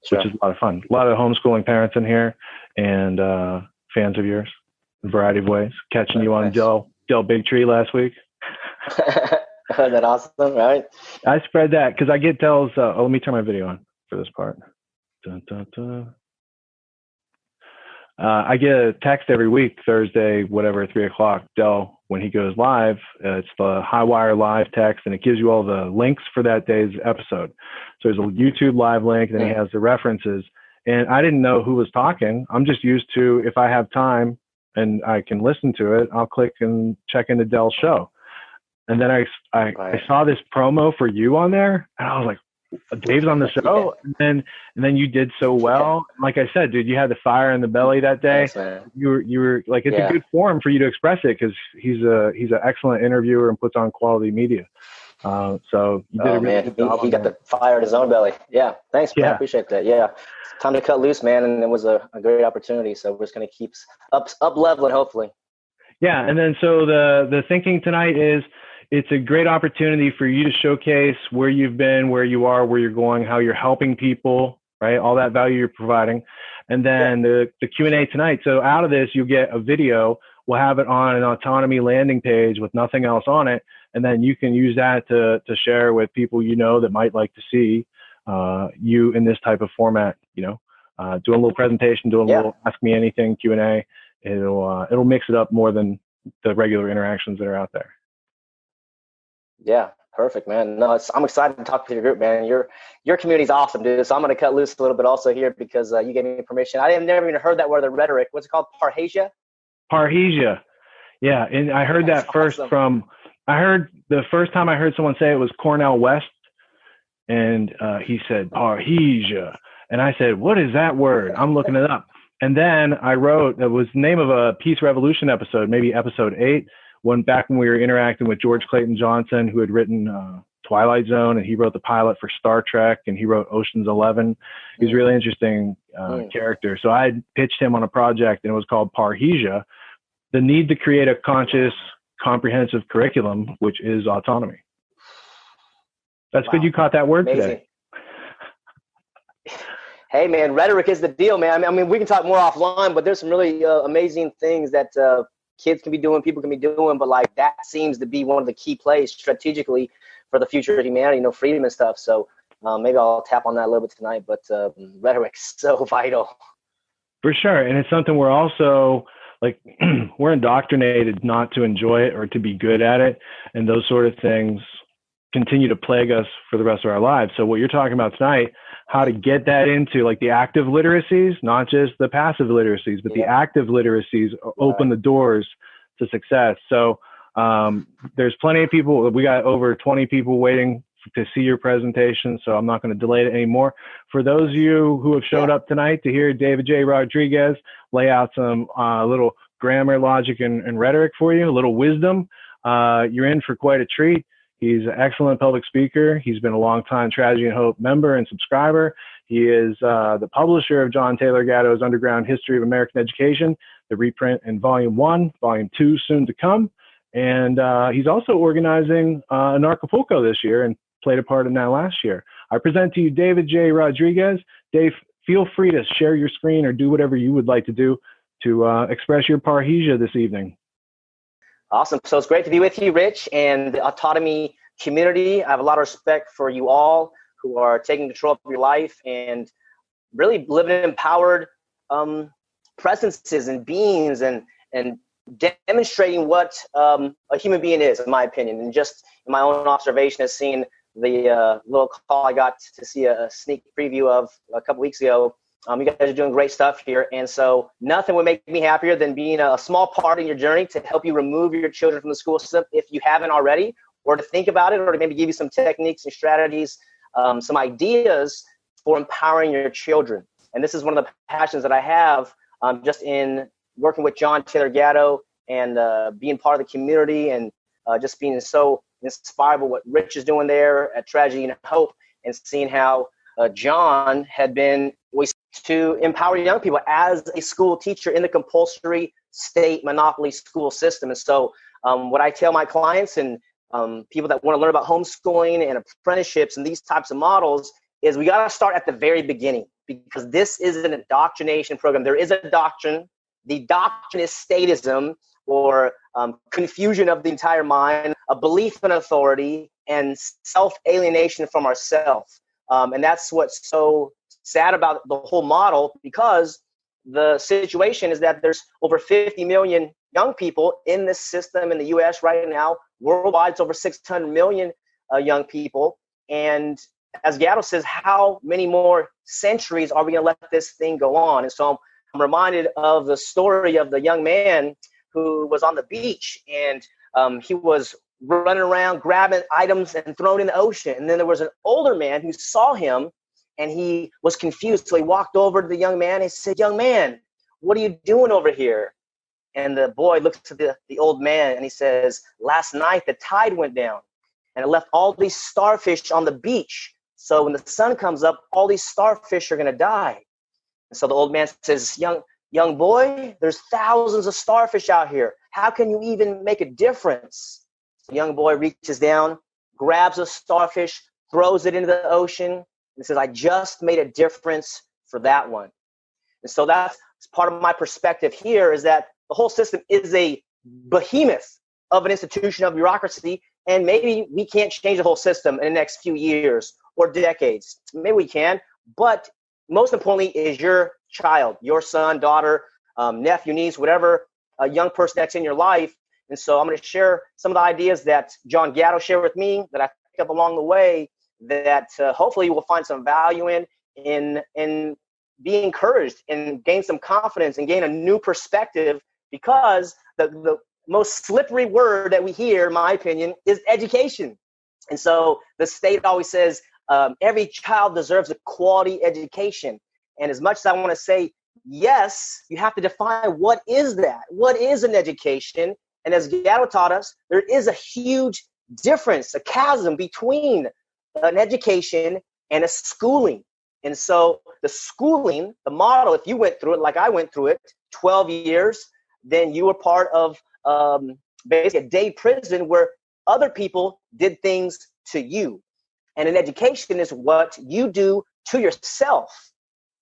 which is a lot of fun. A lot of homeschooling parents in here and fans of yours in a variety of ways. Catching you on Dell Big Tree last week. Isn't that awesome, right? I spread that because I get Dell's. Let me turn my video on for this part. Dun, dun, dun. I get a text every week, Thursday, whatever, 3:00, Dell, when he goes live. It's the Highwire live text, and it gives you all the links for that day's episode. So there's a YouTube live link, and then he has the references. And I didn't know who was talking. I'm just used to, if I have time and I can listen to it, I'll click and check into Dell's show. And then I saw this promo for you on there, and I was like, Dave's on the show, and then you did so well. Like I said, dude, you had the fire in the belly that day. Thanks, you were like, it's a good forum for you to express it because he's an excellent interviewer and puts on quality media. So you did a really good job. He got the fire in his own belly. Yeah, thanks, man. I appreciate that. Yeah, time to cut loose, man, and it was a great opportunity. So we're just gonna keep up leveling, hopefully. Yeah, and then so the thinking tonight is, it's a great opportunity for you to showcase where you've been, where you are, where you're going, how you're helping people, right? All that value you're providing. And then the Q&A tonight. So out of this, you'll get a video. We'll have it on an Autonomy landing page with nothing else on it. And then you can use that to share with people you know that might like to see you in this type of format, doing a little presentation, doing a little Ask Me Anything Q&A. It'll mix it up more than the regular interactions that are out there. Yeah, perfect, man. No, I'm excited to talk to your group, man. Your community's awesome, dude. So I'm going to cut loose a little bit also here because you gave me permission. I never even heard that word, the rhetoric. What's it called? Parrhesia? Parrhesia. Yeah, and I heard that first awesome. The first time I heard someone say it was Cornell West, and he said parrhesia. And I said, what is that word? I'm looking it up. And then I wrote, it was the name of a Peace Revolution episode, maybe episode 8. Back when we were interacting with George Clayton Johnson, who had written Twilight Zone, and he wrote the pilot for Star Trek, and he wrote Ocean's 11. He's a really interesting character. So I pitched him on a project, and it was called Parrhesia, the need to create a conscious, comprehensive curriculum, which is autonomy. That's good you caught that word today. Hey, man, rhetoric is the deal, man. I mean, we can talk more offline, but there's some really amazing things that kids can be doing, people can be doing, but like that seems to be one of the key plays strategically for the future of humanity, freedom and stuff. So maybe I'll tap on that a little bit tonight, but rhetoric's so vital. For sure. And it's something we're also like, we're indoctrinated not to enjoy it or to be good at it. And those sort of things continue to plague us for the rest of our lives. So what you're talking about tonight, how to get that into like the active literacies, not just the passive literacies, but the active literacies open the doors to success. So there's plenty of people. We got over 20 people waiting to see your presentation, so I'm not going to delay it anymore. For those of you who have showed up tonight to hear David J. Rodriguez lay out some little grammar, logic, and rhetoric for you, a little wisdom, you're in for quite a treat. He's an excellent public speaker. He's been a longtime Tragedy and Hope member and subscriber. He is the publisher of John Taylor Gatto's Underground History of American Education, the reprint in Volume 1, Volume 2 soon to come. And he's also organizing an Acapulco this year and played a part in that last year. I present to you David J. Rodriguez. Dave, feel free to share your screen or do whatever you would like to do to express your parrhesia this evening. Awesome. So it's great to be with you, Rich, and the autonomy community. I have a lot of respect for you all who are taking control of your life and really living empowered presences and beings and demonstrating what a human being is, in my opinion. And just in my own observation, has seen the little call I got to see a sneak preview of a couple weeks ago. You guys are doing great stuff here. And so nothing would make me happier than being a small part in your journey to help you remove your children from the school system if you haven't already, or to think about it, or to maybe give you some techniques and strategies, some ideas for empowering your children. And this is one of the passions that I have just in working with John Taylor Gatto and being part of the community and just being so inspired by what Rich is doing there at Tragedy and Hope, and seeing how John had been ways to empower young people as a school teacher in the compulsory state monopoly school system. And so what I tell my clients and people that want to learn about homeschooling and apprenticeships and these types of models is we got to start at the very beginning. because this is an indoctrination program. There is a doctrine. The doctrine is statism, or confusion of the entire mind, a belief in authority, and self-alienation from ourselves. And that's what's so sad about the whole model, because the situation is that there's over 50 million young people in this system in the US right now. Worldwide, it's over 600 million young people. And as Gatto says, how many more centuries are we going to let this thing go on? And so I'm reminded of the story of the young man who was on the beach, and he was running around grabbing items and throwing in the ocean. And then there was an older man who saw him, and he was confused. So he walked over to the young man and said, "Young man, what are you doing over here?" And the boy looks at the old man and he says, "Last night the tide went down and it left all these starfish on the beach. So when the sun comes up, all these starfish are going to die." And so the old man says, young boy, there's thousands of starfish out here. How can you even make a difference?" The young boy reaches down, grabs a starfish, throws it into the ocean, and says, "I just made a difference for that one." And so that's part of my perspective here, is that the whole system is a behemoth of an institution of bureaucracy, and maybe we can't change the whole system in the next few years or decades. Maybe we can, but most importantly is your child, your son, daughter, nephew, niece, whatever a young person that's in your life. And so I'm going to share some of the ideas that John Gatto shared with me that I picked up along the way, that hopefully you will find some value in be encouraged and gain some confidence and gain a new perspective, because the most slippery word that we hear, in my opinion, is education. And so the state always says every child deserves a quality education. And as much as I want to say yes, you have to define what is that? What is an education? And as Gatto taught us, there is a huge difference, a chasm between an education and a schooling. And so the schooling, the model, if you went through it like I went through it, 12 years, then you were part of basically a day prison where other people did things to you. And an education is what you do to yourself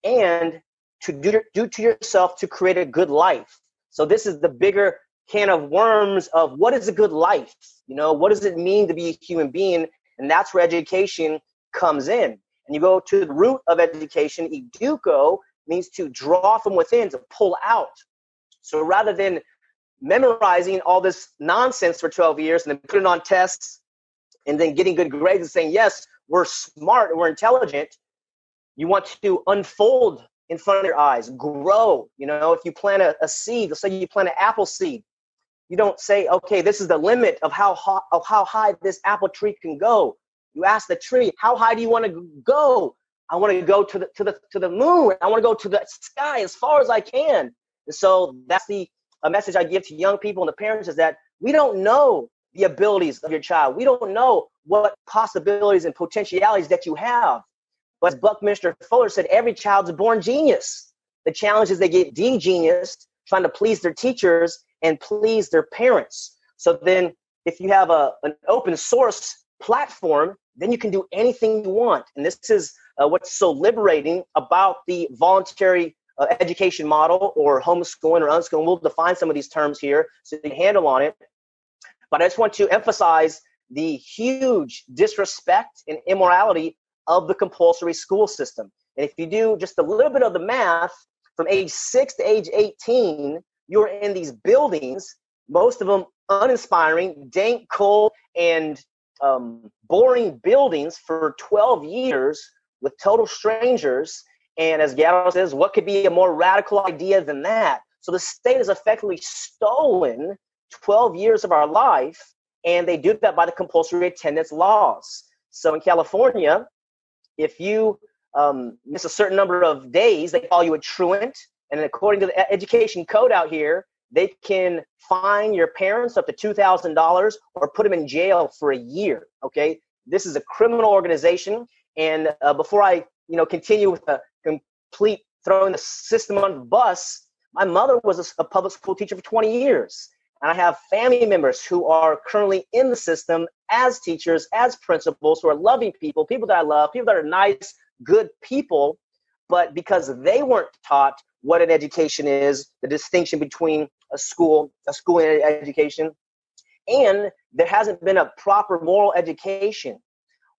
and to do to yourself to create a good life. So this is the bigger can of worms of what is a good life? You know, what does it mean to be a human being? And that's where education comes in. And you go to the root of education. Educo means to draw from within, to pull out. So rather than memorizing all this nonsense for 12 years and then putting on tests and then getting good grades and saying, yes, we're smart and we're intelligent, you want to unfold in front of your eyes, grow. You know, if you plant a seed, let's say you plant an apple seed, you don't say, okay, this is the limit of how high this apple tree can go. You ask the tree, how high do you want to go? I want to go to the moon. I want to go to the sky as far as I can. And so that's the message I give to young people and the parents, is that we don't know the abilities of your child. We don't know what possibilities and potentialities that you have. But as Buckminster Fuller said, every child's a born genius. The challenge is they get de-geniused, trying to please their teachers and please their parents. So then if you have an open source platform, then you can do anything you want. And this is what's so liberating about the voluntary education model, or homeschooling or unschooling. We'll define some of these terms here so you can handle on it. But I just want to emphasize the huge disrespect and immorality of the compulsory school system. And if you do just a little bit of the math, from age 6 to age 18, you're in these buildings, most of them uninspiring, dank, cold, and boring buildings for 12 years with total strangers. And as Gatto says, what could be a more radical idea than that? So the state has effectively stolen 12 years of our life, and they do that by the compulsory attendance laws. So in California, if you miss a certain number of days, they call you a truant. And according to the education code out here, they can fine your parents up to $2,000 or put them in jail for a year. Okay, this is a criminal organization. And before I continue with a complete throwing the system on the bus, my mother was a public school teacher for 20 years. And I have family members who are currently in the system as teachers, as principals, who are loving people that I love, people that are nice, good people. but because they weren't taught what an education is, the distinction between a school and education, and there hasn't been a proper moral education.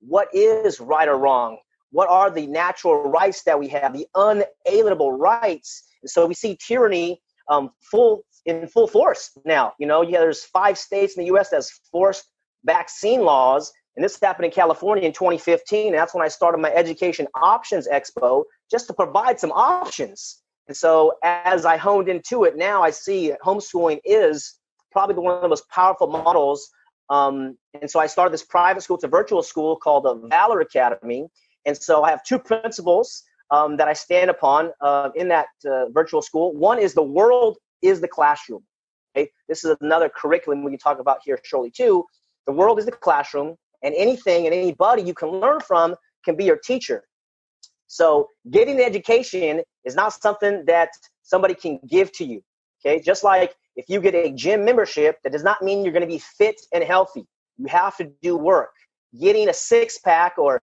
What is right or wrong? What are the natural rights that we have, the unalienable rights? And so we see tyranny in full force now. There's 5 states in the U.S. that's forced vaccine laws, and this happened in California in 2015. And that's when I started my Education Options Expo, just to provide some options. And so as I honed into it, now I see homeschooling is probably one of the most powerful models. And so I started this private school. It's a virtual school called the Valor Academy. And so I have 2 principles that I stand upon in that virtual school. One is the world is the classroom. Okay? This is another curriculum we can talk about here shortly too. The world is the classroom, and anything and anybody you can learn from can be your teacher. So getting the education is not something that somebody can give to you. Okay, just like if you get a gym membership, that does not mean you're going to be fit and healthy. You have to do work. Getting a 6-pack or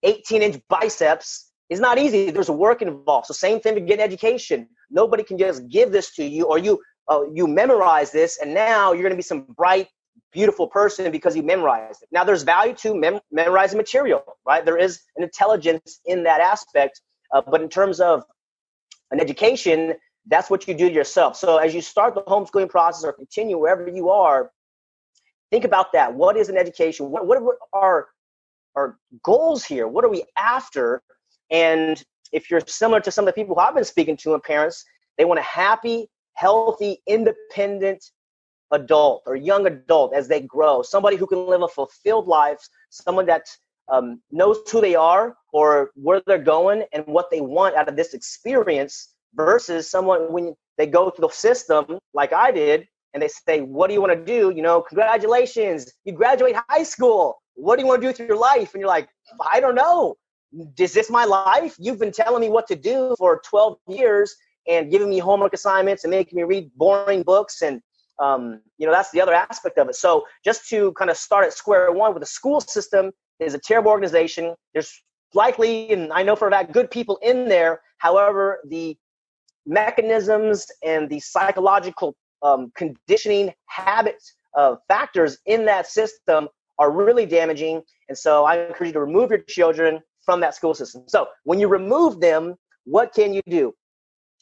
18-inch biceps is not easy. There's work involved. So same thing to get education. Nobody can just give this to you, or you memorize this, and now you're going to be some bright, beautiful person because you memorized it. Now, there's value to memorizing material, right? There is an intelligence in that aspect, but in terms of an education, that's what you do to yourself. So as you start the homeschooling process or continue wherever you are, think about that. What is an education? What are our goals here? What are we after? And if you're similar to some of the people who I've been speaking to and parents, they want a happy, healthy, independent adult or young adult as they grow, somebody who can live a fulfilled life, someone that knows who they are or where they're going and what they want out of this experience, versus someone when they go through the system like I did and they say, what do you want to do? Congratulations, you graduate high school. What do you want to do with your life? And you're like, I don't know. Is this my life? You've been telling me what to do for 12 years and giving me homework assignments and making me read boring books. And that's the other aspect of it. So just to kind of start at square one with the school system is a terrible organization. There's likely, and I know for a fact, good people in there. However, the mechanisms and the psychological conditioning habits factors in that system are really damaging. And so I encourage you to remove your children from that school system. So when you remove them, what can you do?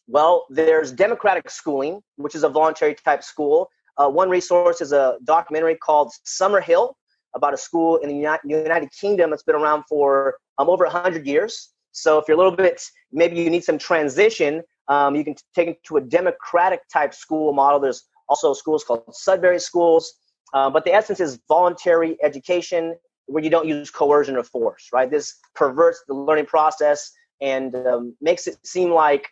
Well, there's democratic schooling, which is a voluntary type school. One resource is a documentary called Summerhill, about a school in the United Kingdom that's been around for over 100 years. So if you're a little bit, maybe you need some transition, you can take it to a democratic type school model. There's also schools called Sudbury schools. But the essence is voluntary education where you don't use coercion or force, right? This perverts the learning process and makes it seem like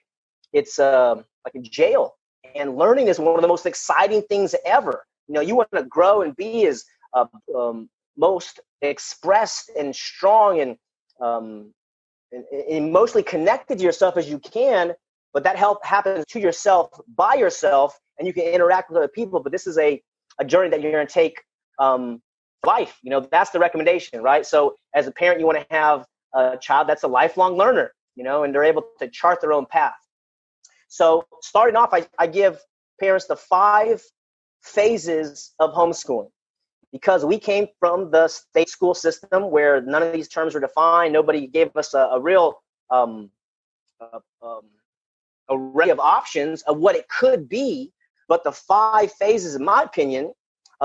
it's like a jail. And learning is one of the most exciting things ever. You want to grow and be as most expressed and strong and emotionally connected to yourself as you can, but that help happens to yourself by yourself, and you can interact with other people. But this is a journey that you're going to take life. That's the recommendation, right? So as a parent, you want to have a child that's a lifelong learner, and they're able to chart their own path. So starting off, I give parents the 5 phases of homeschooling, because we came from the state school system where none of these terms were defined. Nobody gave us a real array of options of what it could be. But the 5 phases, in my opinion,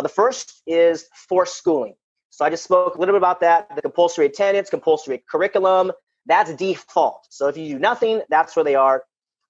the first is forced schooling. So I just spoke a little bit about that. The compulsory attendance, compulsory curriculum, that's default. So if you do nothing, that's where they are.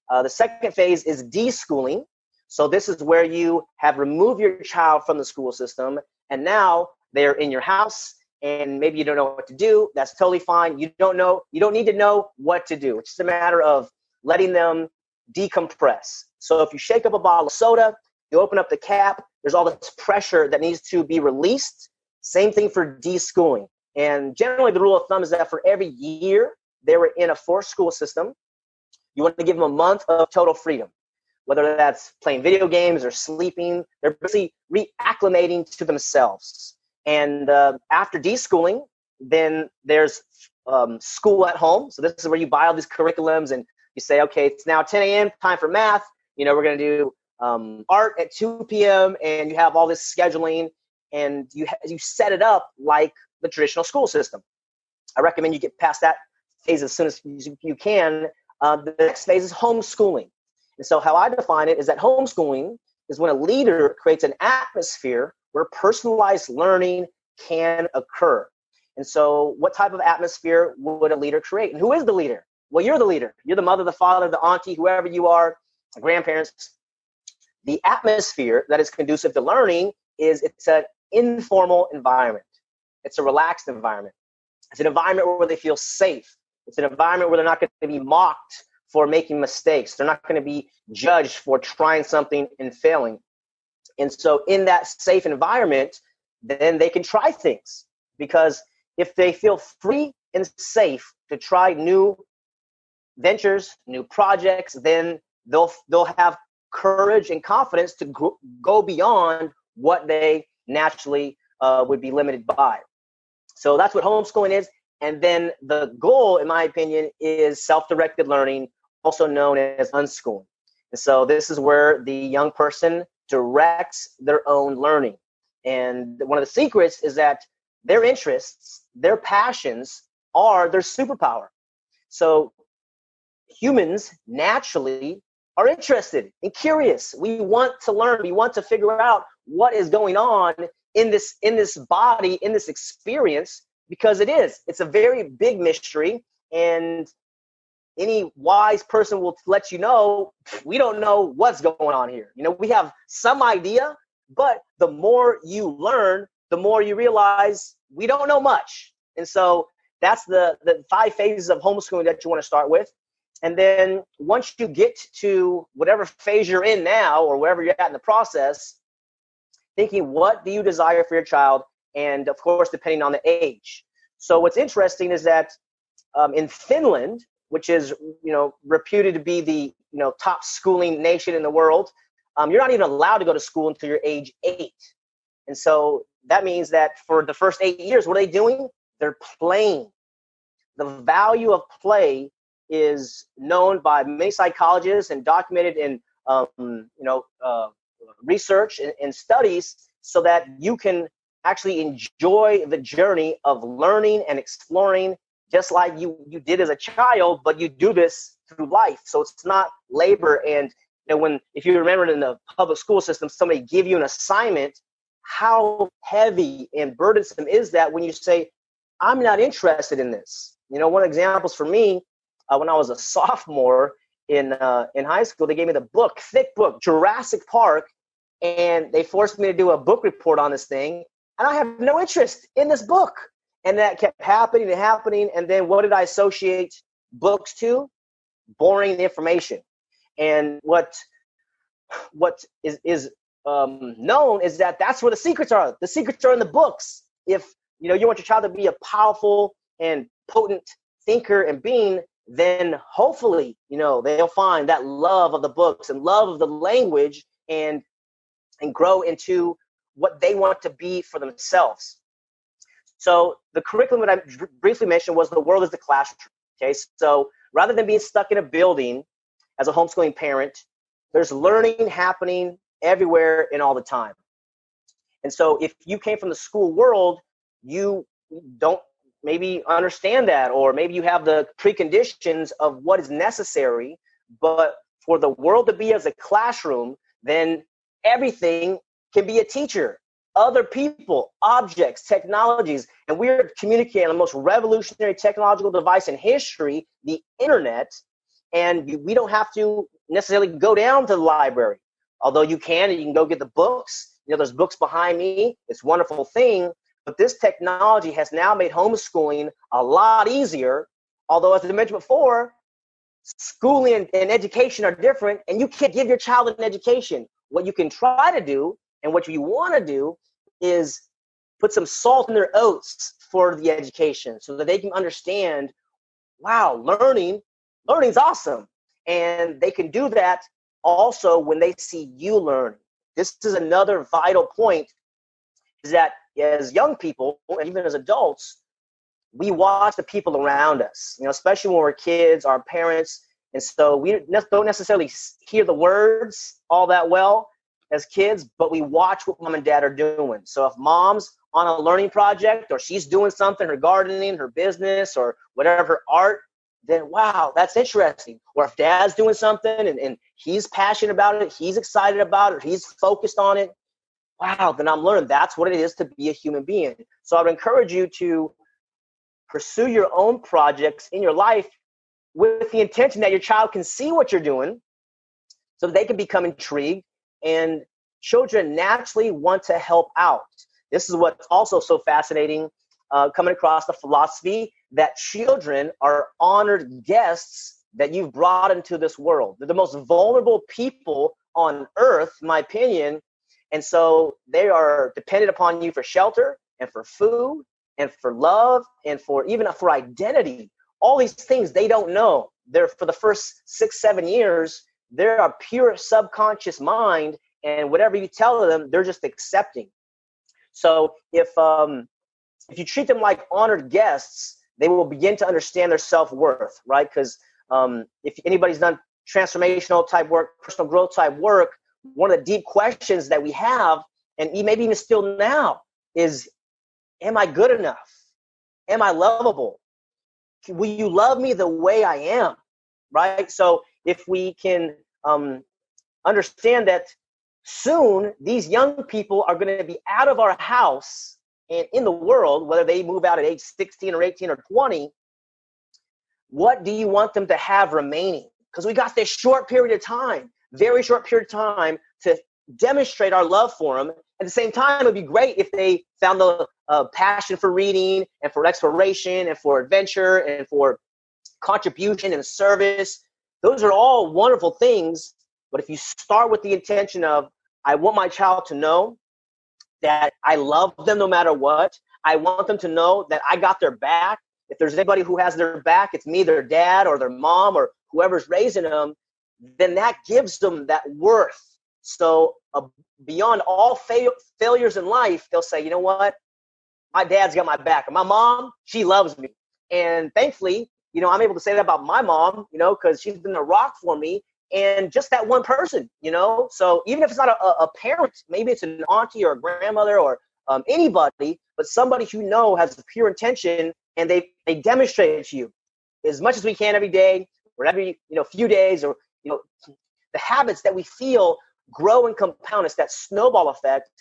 The second phase is deschooling. So this is where you have removed your child from the school system, and now they're in your house, and maybe you don't know what to do. That's totally fine. You don't need to know what to do. It's just a matter of letting them decompress. So if you shake up a bottle of soda, you open up the cap, there's all this pressure that needs to be released. Same thing for deschooling. And generally the rule of thumb is that for every year they were in a forced school system, you want to give them a month of total freedom, whether that's playing video games or sleeping. They're basically reacclimating to themselves. And after deschooling, then there's school at home. So this is where you buy all these curriculums and you say, okay, it's now 10 a.m. time for math. We're going to do art at 2 p.m. and you have all this scheduling and you set it up like the traditional school system. I recommend you get past that phase as soon as you can. The next phase is homeschooling. And so how I define it is that homeschooling is when a leader creates an atmosphere where personalized learning can occur. And so what type of atmosphere would a leader create? And who is the leader? Well, you're the leader. You're the mother, the father, the auntie, whoever you are, the grandparents. The atmosphere that is conducive to learning it's an informal environment. It's a relaxed environment. It's an environment where they feel safe. It's an environment where they're not going to be mocked for making mistakes. They're not going to be judged for trying something and failing. And so in that safe environment, then they can try things, because if they feel free and safe to try new ventures, new projects, then they'll have courage and confidence to go beyond what they naturally would be limited by. So that's what homeschooling is. And then the goal, in my opinion, is self-directed learning, also known as unschooling. And so this is where the young person directs their own learning. And one of the secrets is that their interests, their passions are their superpower. So humans naturally are interested and curious. We want to learn. We want to figure out what is going on in this body, in this experience, because it's a very big mystery. And any wise person will let you know, we don't know what's going on here. We have some idea, but the more you learn, the more you realize we don't know much. And so that's the 5 phases of homeschooling that you want to start with. And then once you get to whatever phase you're in now, or wherever you're at in the process, thinking, what do you desire for your child? And of course, depending on the age. So what's interesting is that in Finland, which is reputed to be the top schooling nation in the world, you're not even allowed to go to school until you're age 8. And so that means that for the first 8 years, what are they doing? They're playing. The value of play is known by many psychologists and documented in research and studies, so that you can actually enjoy the journey of learning and exploring, just like you did as a child, but you do this through life. So it's not labor. And if you remember in the public school system, somebody give you an assignment, how heavy and burdensome is that when you say, I'm not interested in this? One of the examples for me, when I was a sophomore in high school, they gave me the book, thick book, Jurassic Park, and they forced me to do a book report on this thing, and I have no interest in this book. And that kept happening and happening. And then what did I associate books to? Boring information. And what is known is that that's where the secrets are. The secrets are in the books. If you want your child to be a powerful and potent thinker and being, then hopefully they'll find that love of the books and love of the language and grow into what they want to be for themselves. So the curriculum that I briefly mentioned was the world is the classroom. Okay, so rather than being stuck in a building as a homeschooling parent, there's learning happening everywhere and all the time. And so if you came from the school world, you don't maybe understand that, or maybe you have the preconditions of what is necessary. But for the world to be as a classroom, then everything can be a teacher. Other people, objects, technologies, and we're communicating on the most revolutionary technological device in history, the internet, and we don't have to necessarily go down to the library. Although you can go get the books. There's books behind me. It's a wonderful thing, but this technology has now made homeschooling a lot easier. Although, as I mentioned before, schooling and education are different, and you can't give your child an education. What you can try to do, and what you want to do, is put some salt in their oats for the education, so that they can understand, wow, learning's awesome. And they can do that also when they see you learning. This is another vital point, is that as young people, and even as adults, we watch the people around us, especially when we're kids, our parents. And so we don't necessarily hear the words all that well as kids, but we watch what mom and dad are doing. So if mom's on a learning project, or she's doing something, her gardening, her business, or whatever, her art, then wow, that's interesting. Or if dad's doing something and he's passionate about it, he's excited about it, he's focused on it, wow, then I'm learning that's what it is to be a human being. So I would encourage you to pursue your own projects in your life with the intention that your child can see what you're doing so they can become intrigued. And children naturally want to help out. This is what's also so fascinating, coming across the philosophy that children are honored guests that you've brought into this world. They're the most vulnerable people on earth, in my opinion. And so they are dependent upon you for shelter and for food and for love and for even for identity. All these things they don't know. They're for the first 6-7 years, they're a pure subconscious mind, and whatever you tell them, they're just accepting. So if you treat them like honored guests, they will begin to understand their self-worth, right? Because if anybody's done transformational type work, personal growth type work, one of the deep questions that we have, and maybe even still now, is, am I good enough? Am I lovable? Will you love me the way I am, right? So if we can understand that soon these young people are going to be out of our house and in the world, whether they move out at age 16 or 18 or 20, what do you want them to have remaining? Because we got this short period of time, very short period of time to demonstrate our love for them. At the same time, it'd be great if they found the passion for reading and for exploration and for adventure and for contribution and service. Those are all wonderful things. But if you start with the intention of, I want my child to know that I love them no matter what. I want them to know that I got their back. If there's anybody who has their back, it's me, their dad, or their mom, or whoever's raising them, then that gives them that worth. So beyond all failures in life, they'll say, you know what? My dad's got my back. And my mom, she loves me. And thankfully, I'm able to say that about my mom, because she's been a rock for me. And just that one person, so even if it's not a parent, maybe it's an auntie or a grandmother or anybody, but somebody has a pure intention, and they demonstrate it to you as much as we can every day or every few days, or the habits that we feel grow and compound. It's that snowball effect.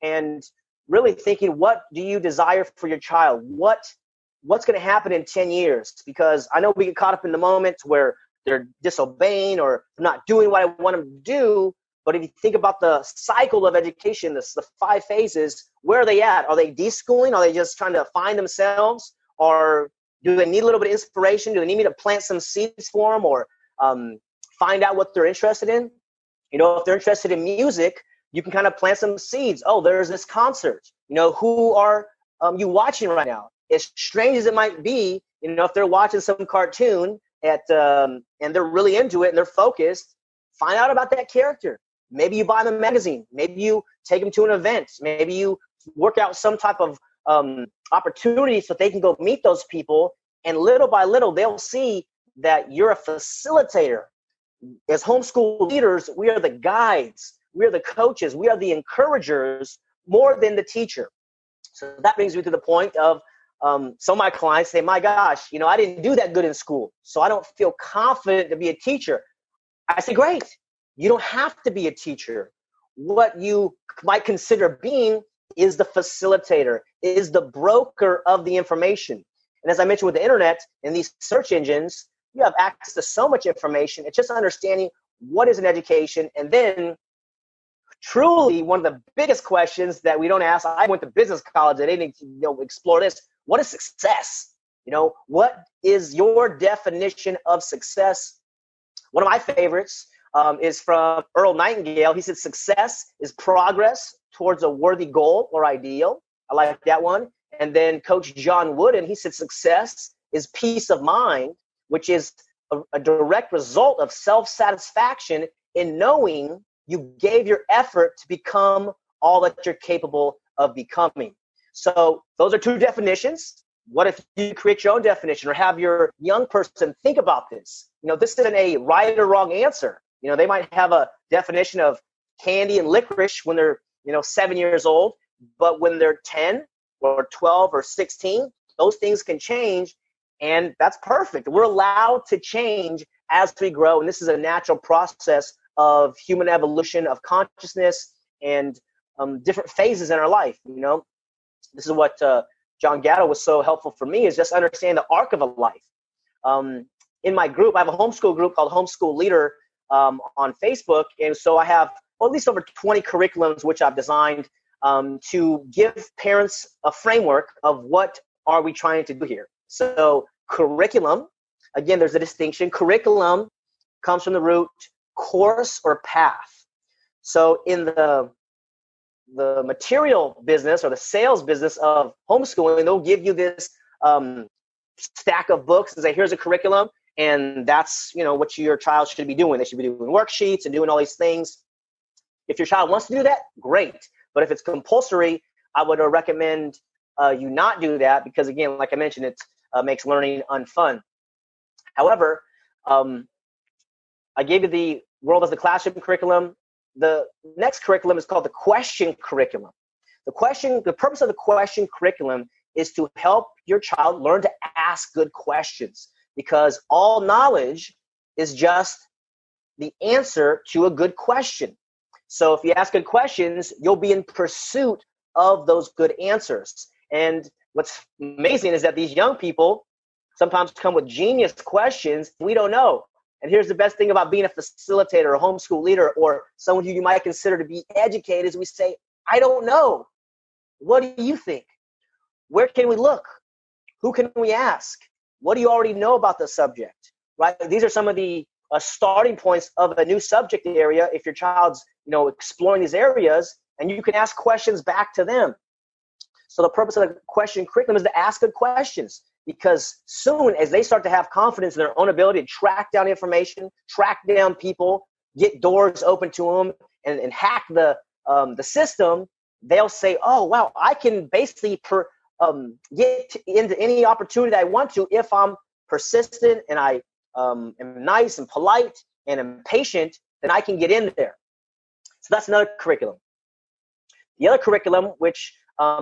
And really thinking, what do you desire for your child? What's going to happen in 10 years? Because I know we get caught up in the moment where they're disobeying or not doing what I want them to do. But if you think about the cycle of education, the 5 phases, where are they at? Are they deschooling? Are they just trying to find themselves? Or do they need a little bit of inspiration? Do they need me to plant some seeds for them, or find out what they're interested in? If they're interested in music, you can kind of plant some seeds. Oh, there's this concert. Who are you watching right now? As strange as it might be, if they're watching some cartoon and they're really into it and they're focused, find out about that character. Maybe you buy them a magazine. Maybe you take them to an event. Maybe you work out some type of opportunity so they can go meet those people. And little by little, they'll see that you're a facilitator. As homeschool leaders, we are the guides. We are the coaches. We are the encouragers more than the teacher. So that brings me to the point of some of my clients say, my gosh, I didn't do that good in school, so I don't feel confident to be a teacher. I say, great. You don't have to be a teacher. What you might consider being is the facilitator, is the broker of the information. And as I mentioned with the internet and these search engines, you have access to so much information. It's just understanding what is an education. And then truly one of the biggest questions that we don't ask, I went to business college, I didn't explore this. What is success? What is your definition of success? One of my favorites is from Earl Nightingale. He said, success is progress towards a worthy goal or ideal. I like that one. And then Coach John Wooden, he said, success is peace of mind, which is a direct result of self-satisfaction in knowing you gave your effort to become all that you're capable of becoming. So those are 2 definitions. what if you create your own definition, or have your young person think about this? This isn't a right or wrong answer. They might have a definition of candy and licorice when they're 7 years old, but when they're 10 or 12 or 16, those things can change, and that's perfect. We're allowed to change as we grow, and this is a natural process of human evolution, of consciousness, and different phases in our life. This is what John Gatto was so helpful for me, is just understand the arc of a life. In my group, I have a homeschool group called Homeschool Leader on Facebook, and so I have at least over 20 curriculums which I've designed to give parents a framework of what are we trying to do here. So curriculum, again, there's a distinction. Curriculum comes from the root course or path. So in the material business or the sales business of homeschooling, they'll give you this stack of books and say, here's a curriculum, and that's what your child should be doing. They should be doing worksheets and doing all these things. If your child wants to do that, great. But if it's compulsory, I would recommend you not do that, because again, like I mentioned, it makes learning unfun. However, I gave you the World as the Classroom curriculum. The next curriculum is called the question curriculum. The purpose of the question curriculum is to help your child learn to ask good questions, because all knowledge is just the answer to a good question. So if you ask good questions, you'll be in pursuit of those good answers. And what's amazing is that these young people sometimes come with genius questions we don't know. And here's the best thing about being a facilitator, a homeschool leader, or someone who you might consider to be educated, is we say, I don't know. What do you think? Where can we look? Who can we ask? What do you already know about the subject? Right? These are some of the starting points of a new subject area if your child's exploring these areas, and you can ask questions back to them. So the purpose of the question curriculum is to ask good questions, because soon as they start to have confidence in their own ability to track down information, track down people, get doors open to them, and hack the system, they'll say, oh, wow, I can basically get into any opportunity I want to if I'm persistent and I am nice and polite and am patient, then I can get in there. So that's another curriculum. The other curriculum, which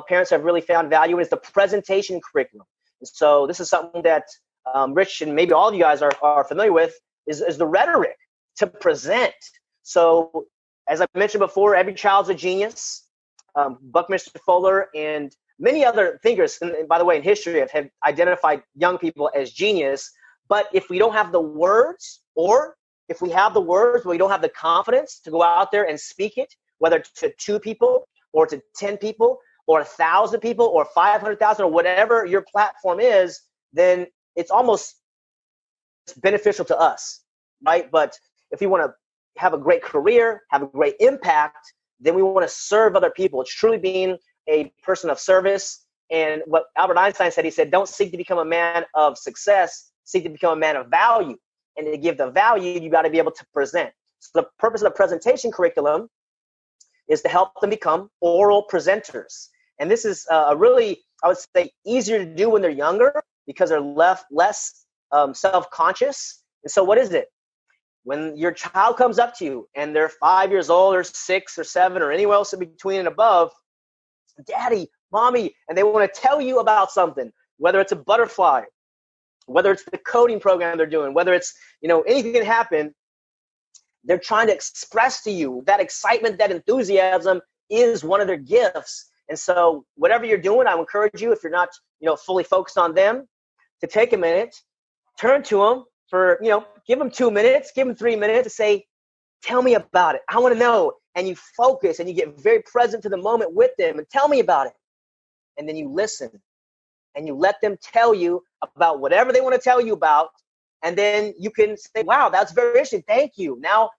parents have really found value in, is the presentation curriculum. So this is something that Rich and maybe all of you guys are familiar with, is the rhetoric to present. So as I mentioned before, every child's a genius. Buckminster Fuller and many other thinkers, and by the way, in history, have identified young people as genius. But if we don't have the words, or if we have the words but we don't have the confidence to go out there and speak it, whether to 2 people or to 10 people or 1,000 people or 500,000 or whatever your platform is, then it's almost beneficial to us, right? But if we want to have a great career, have a great impact, then we want to serve other people. It's truly being a person of service. And what Albert Einstein said, he said, don't seek to become a man of success, seek to become a man of value. And to give the value, you got to be able to present. So the purpose of the presentation curriculum is to help them become oral presenters. And this is really, I would say, easier to do when they're younger, because they're less self-conscious. And so what is it? When your child comes up to you and they're 5 years old or 6 or 7 or anywhere else in between and above, Daddy, Mommy, and they want to tell you about something, whether it's a butterfly, whether it's the coding program they're doing, whether it's, anything can happen, they're trying to express to you that excitement, that enthusiasm is one of their gifts. And so whatever you're doing, I encourage you, if you're not, fully focused on them, to take a minute, turn to them for, give them 2 minutes, give them 3 minutes to say, tell me about it. I want to know. And you focus and you get very present to the moment with them and tell me about it. And then you listen and you let them tell you about whatever they want to tell you about. And then you can say, wow, that's very interesting. Thank you. Now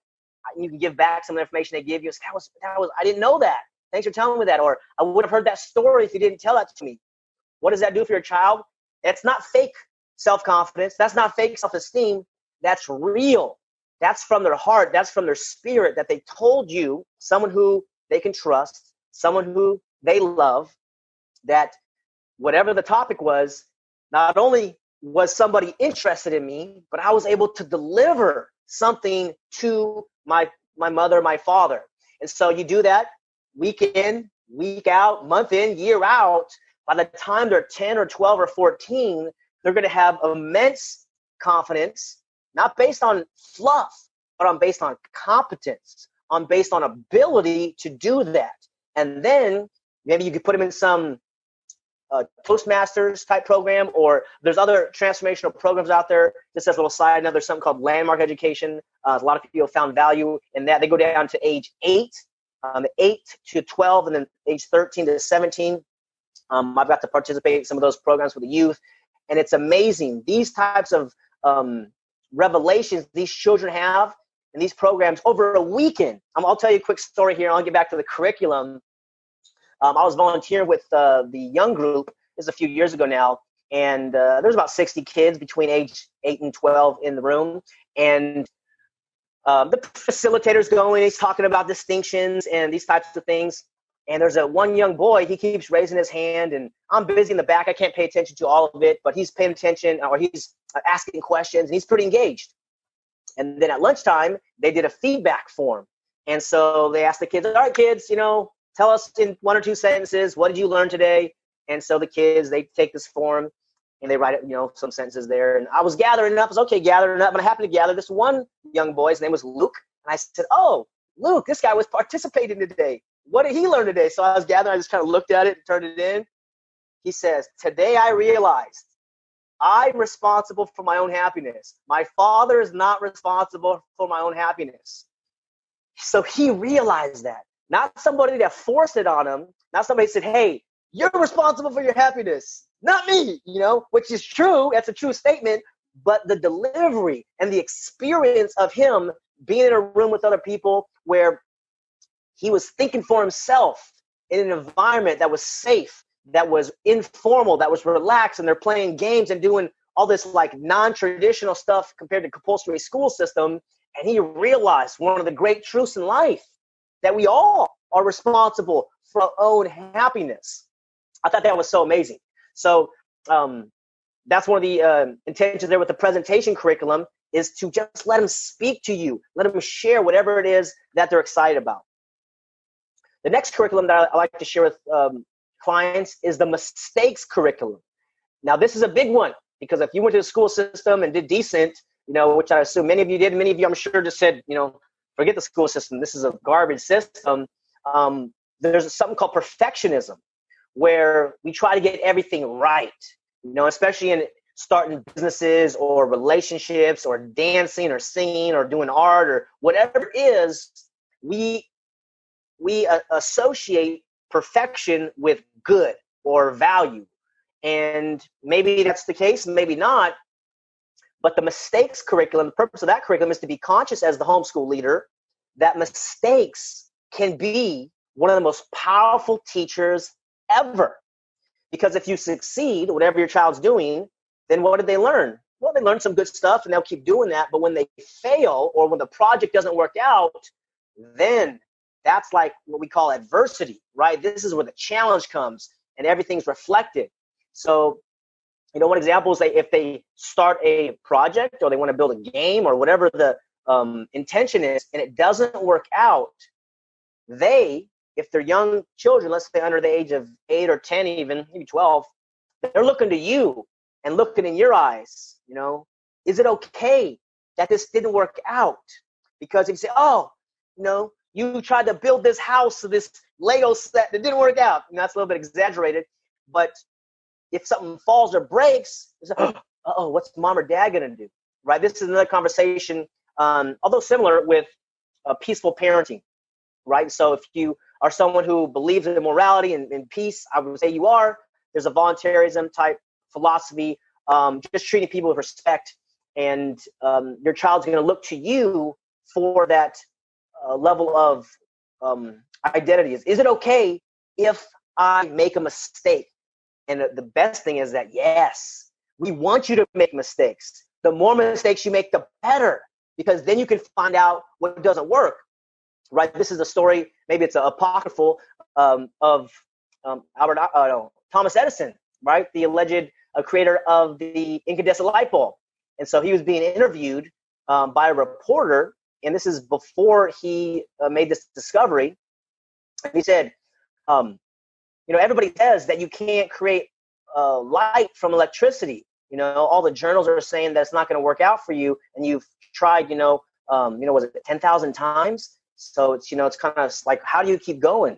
you can give back some of the information they give you. That was, I didn't know that. Thanks for telling me that. Or I would have heard that story if you didn't tell that to me. What does that do for your child? It's not fake self-confidence. That's not fake self-esteem. That's real. That's from their heart. That's from their spirit, that they told you, someone who they can trust, someone who they love, that whatever the topic was, not only was somebody interested in me, but I was able to deliver something to my mother, my father. And so you do that week in, week out, month in, year out. By the time they're 10 or 12 or 14, they're going to have immense confidence, not based on fluff, but based on competence, based on ability to do that. And then maybe you could put them in some Toastmasters type program, or there's other transformational programs out there. Just as a little side note, there's something called landmark education. A lot of people found value in that. They go down to age 8, 8 to 12, and then age 13 to 17. I've got to participate in some of those programs with the youth, and it's amazing. These types of revelations these children have in these programs over a weekend. I'll tell you a quick story here, and I'll get back to the curriculum. I was volunteering with the young group. This is a few years ago now, and there's about 60 kids between age 8 and 12 in the room. And the facilitator's going, he's talking about distinctions and these types of things. And there's one young boy, he keeps raising his hand, and I'm busy in the back. I can't pay attention to all of it, but he's paying attention, or he's asking questions, and he's pretty engaged. And then at lunchtime, they did a feedback form. And so they asked the kids, all right, kids, tell us in 1 or 2 sentences, what did you learn today? And so the kids, they take this form and they write it, some sentences there. And I was gathering up. I was okay gathering up, and I happened to gather this one young boy. His name was Luke. And I said, oh, Luke, this guy was participating today. What did he learn today? So I was gathering. I just kind of looked at it and turned it in. He says, today I realized I'm responsible for my own happiness. My father is not responsible for my own happiness. So he realized that. Not somebody that forced it on him. Not somebody said, hey, you're responsible for your happiness. Not me, which is true. That's a true statement. But the delivery and the experience of him being in a room with other people where he was thinking for himself in an environment that was safe, that was informal, that was relaxed, and they're playing games and doing all this like non-traditional stuff compared to compulsory school system. And he realized one of the great truths in life, that we all are responsible for our own happiness. I thought that was so amazing. So that's one of the intentions there with the presentation curriculum, is to just let them speak to you. Let them share whatever it is that they're excited about. The next curriculum that I like to share with clients is the mistakes curriculum. Now, this is a big one, because if you went to the school system and did decent, which I assume many of you did, many of you I'm sure just said, forget the school system. This is a garbage system. There's something called perfectionism, where we try to get everything right, especially in starting businesses or relationships or dancing or singing or doing art or whatever it is. We associate perfection with good or value. And maybe that's the case, maybe not. But the mistakes curriculum, the purpose of that curriculum is to be conscious as the homeschool leader that mistakes can be one of the most powerful teachers ever. Because if you succeed, whatever your child's doing, then what did they learn? Well, they learned some good stuff, and they'll keep doing that. But when they fail, or when the project doesn't work out, then that's like what we call adversity, right? This is where the challenge comes and everything's reflected. So, one example is if they start a project or they want to build a game or whatever the intention is, and it doesn't work out, if they're young children, let's say under the age of 8 or 10, even maybe 12, they're looking to you and looking in your eyes, is it okay that this didn't work out? Because if you say, oh, you tried to build this house, this Lego set that didn't work out, that's a little bit exaggerated, but if something falls or breaks, it's like, what's mom or dad going to do, right? This is another conversation, although similar, with peaceful parenting, right? So if you are someone who believes in morality and peace, I would say you are. There's a voluntarism type philosophy, just treating people with respect, and your child's going to look to you for that level of identity. Is it okay if I make a mistake? And the best thing is that, yes, we want you to make mistakes. The more mistakes you make, the better, because then you can find out what doesn't work, right? This is a story, maybe it's apocryphal, of Thomas Edison, right? The alleged a creator of the incandescent light bulb. And so he was being interviewed by a reporter, and this is before he made this discovery. And he said, everybody says that you can't create light from electricity. All the journals are saying that it's not going to work out for you, and you've tried, was it 10,000 times? So it's, it's kind of like, how do you keep going?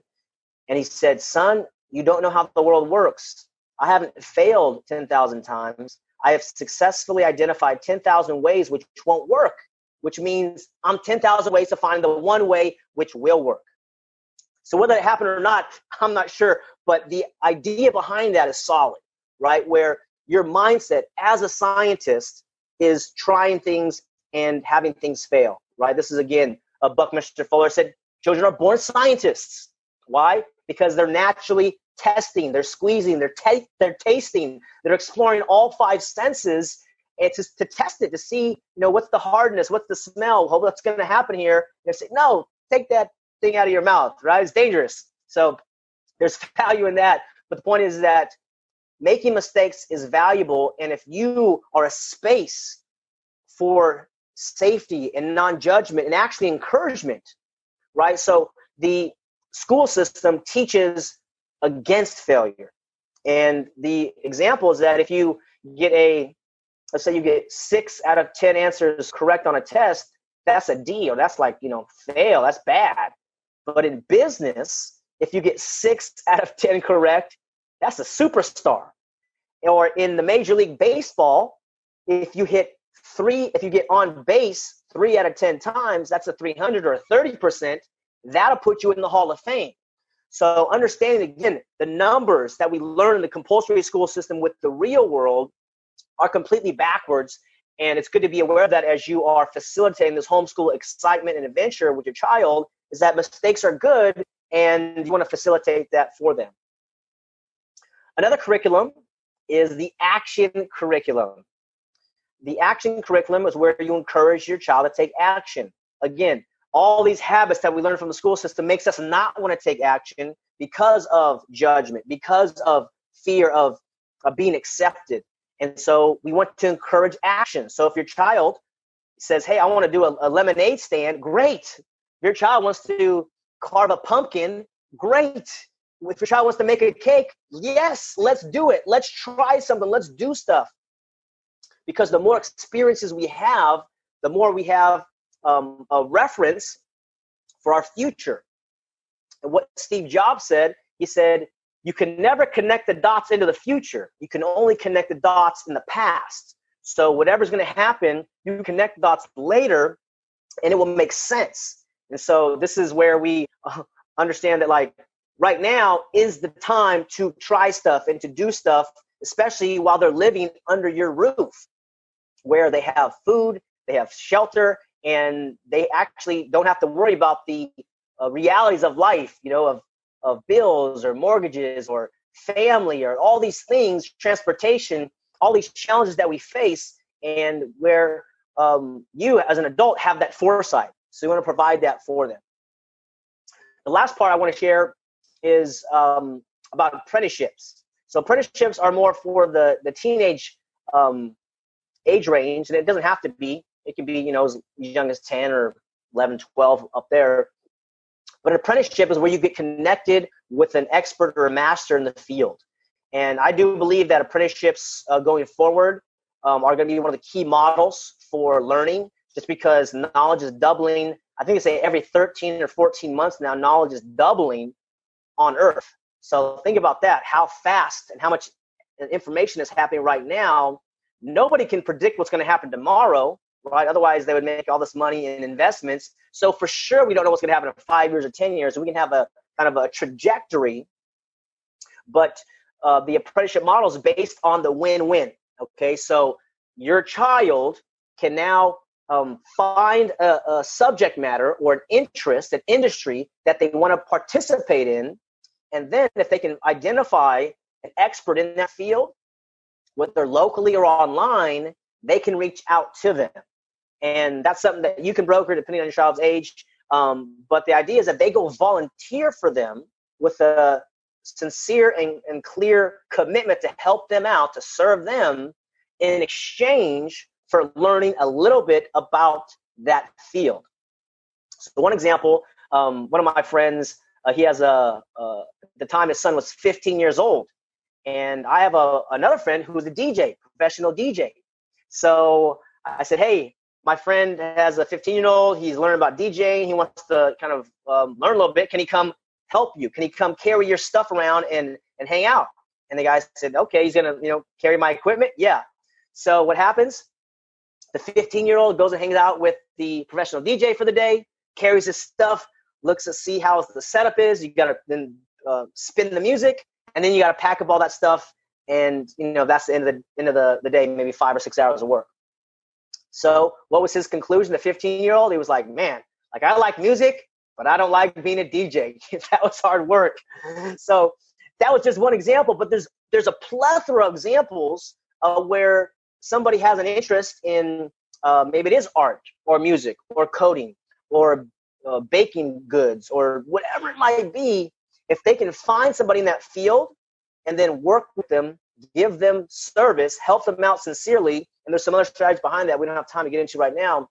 And he said, son, you don't know how the world works. I haven't failed 10,000 times. I have successfully identified 10,000 ways which won't work, which means I'm 10,000 ways to find the one way which will work. So whether it happened or not, I'm not sure, but the idea behind that is solid, right? Where your mindset as a scientist is trying things and having things fail, right? This is, again, Buckminster Fuller said, children are born scientists. Why? Because they're naturally testing, they're squeezing, they're tasting, they're exploring all five senses, and to test it, to see, what's the hardness, what's the smell, what's going to happen here. They say, no, take that thing out of your mouth, right? It's dangerous. So there's value in that. But the point is that making mistakes is valuable. And if you are a space for safety and non-judgment and actually encouragement, right? So the school system teaches against failure. And the example is that if you get let's say you get 6 out of 10 answers correct on a test, that's a D, or that's like, fail, that's bad. But in business, if you get 6 out of 10 correct, that's a superstar. Or in the Major League Baseball, if you get on base 3 out of 10 times, that's a 300 or a 30%. That'll put you in the Hall of Fame. So understanding, again, the numbers that we learn in the compulsory school system with the real world are completely backwards. And it's good to be aware of that as you are facilitating this homeschool excitement and adventure with your child, is that mistakes are good and you want to facilitate that for them. Another curriculum is the action curriculum. The action curriculum is where you encourage your child to take action. Again, all these habits that we learn from the school system makes us not want to take action because of judgment, because of fear of being accepted. And so we want to encourage action. So if your child says, hey, I want to do a lemonade stand, great. If your child wants to carve a pumpkin, great. If your child wants to make a cake, yes, let's do it. Let's try something. Let's do stuff. Because the more experiences we have, the more we have a reference for our future. And what Steve Jobs said, he said, you can never connect the dots into the future. You can only connect the dots in the past. So whatever's going to happen, you connect the dots later and it will make sense. And so this is where we understand that, like, right now is the time to try stuff and to do stuff, especially while they're living under your roof, where they have food, they have shelter, and they actually don't have to worry about the realities of life, of bills or mortgages or family or all these things, transportation, all these challenges that we face, and where you as an adult have that foresight. So you want to provide that for them. The last part I want to share is about apprenticeships. So apprenticeships are more for the teenage age range, and it doesn't have to be. It can be, as young as 10 or 11, 12 up there. But an apprenticeship is where you get connected with an expert or a master in the field. And I do believe that apprenticeships going forward are going to be one of the key models for learning, just because knowledge is doubling. I think they say every 13 or 14 months now, knowledge is doubling on Earth. So think about that, how fast and how much information is happening right now. Nobody can predict what's going to happen tomorrow, right? Otherwise, they would make all this money in investments. So for sure, we don't know what's going to happen in 5 years or 10 years. We can have a kind of a trajectory, but the apprenticeship model is based on the win-win. Okay, so your child can now find a subject matter or an interest, an industry that they want to participate in. And then if they can identify an expert in that field, whether locally or online, they can reach out to them. And that's something that you can broker depending on your child's age. But the idea is that they go volunteer for them with a sincere and clear commitment to help them out, to serve them in exchange for learning a little bit about that field. So one example, one of my friends, he has at the time his son was 15 years old. And I have another friend who's a DJ, professional DJ. So I said, hey, my friend has a 15-year-old. He's learning about DJing. He wants to kind of learn a little bit. Can he come help you? Can he come carry your stuff around and hang out? And the guy said, okay, he's going to, carry my equipment. Yeah. So what happens? The 15-year-old goes and hangs out with the professional DJ for the day, carries his stuff, looks to see how the setup is. You got to then spin the music, and then you got to pack up all that stuff. And, that's the end of the day, maybe 5 or 6 hours of work. So what was his conclusion? The 15-year-old, he was like, man, like I like music, but I don't like being a DJ. That was hard work. So that was just one example, but there's a plethora of examples where somebody has an interest in maybe it is art or music or coding or baking goods or whatever it might be. If they can find somebody in that field and then work with them, give them service, help them out sincerely, and there's some other strategies behind that we don't have time to get into right now,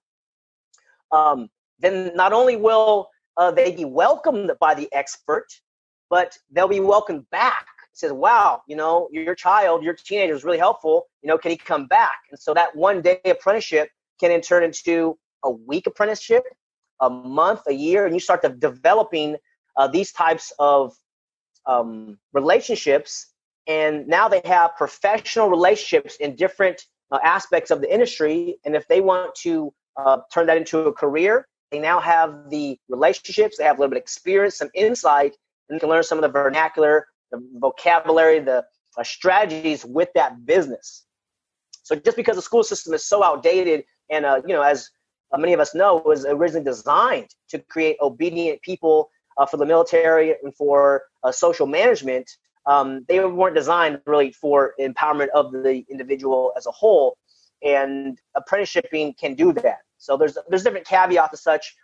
then not only will they be welcomed by the expert, but they'll be welcomed back. It says, wow, your child, your teenager is really helpful. Can he come back? And so that one-day apprenticeship can then turn into a week apprenticeship, a month, a year, and you start developing these types of relationships. And now they have professional relationships in different aspects of the industry. And if they want to turn that into a career, they now have the relationships, they have a little bit of experience, some insight, and you can learn some of the vernacular, the vocabulary, the strategies with that business. So just because the school system is so outdated and, as many of us know, was originally designed to create obedient people for the military and for social management, they weren't designed really for empowerment of the individual as a whole. And apprenticeshiping can do that. So there's different caveats as such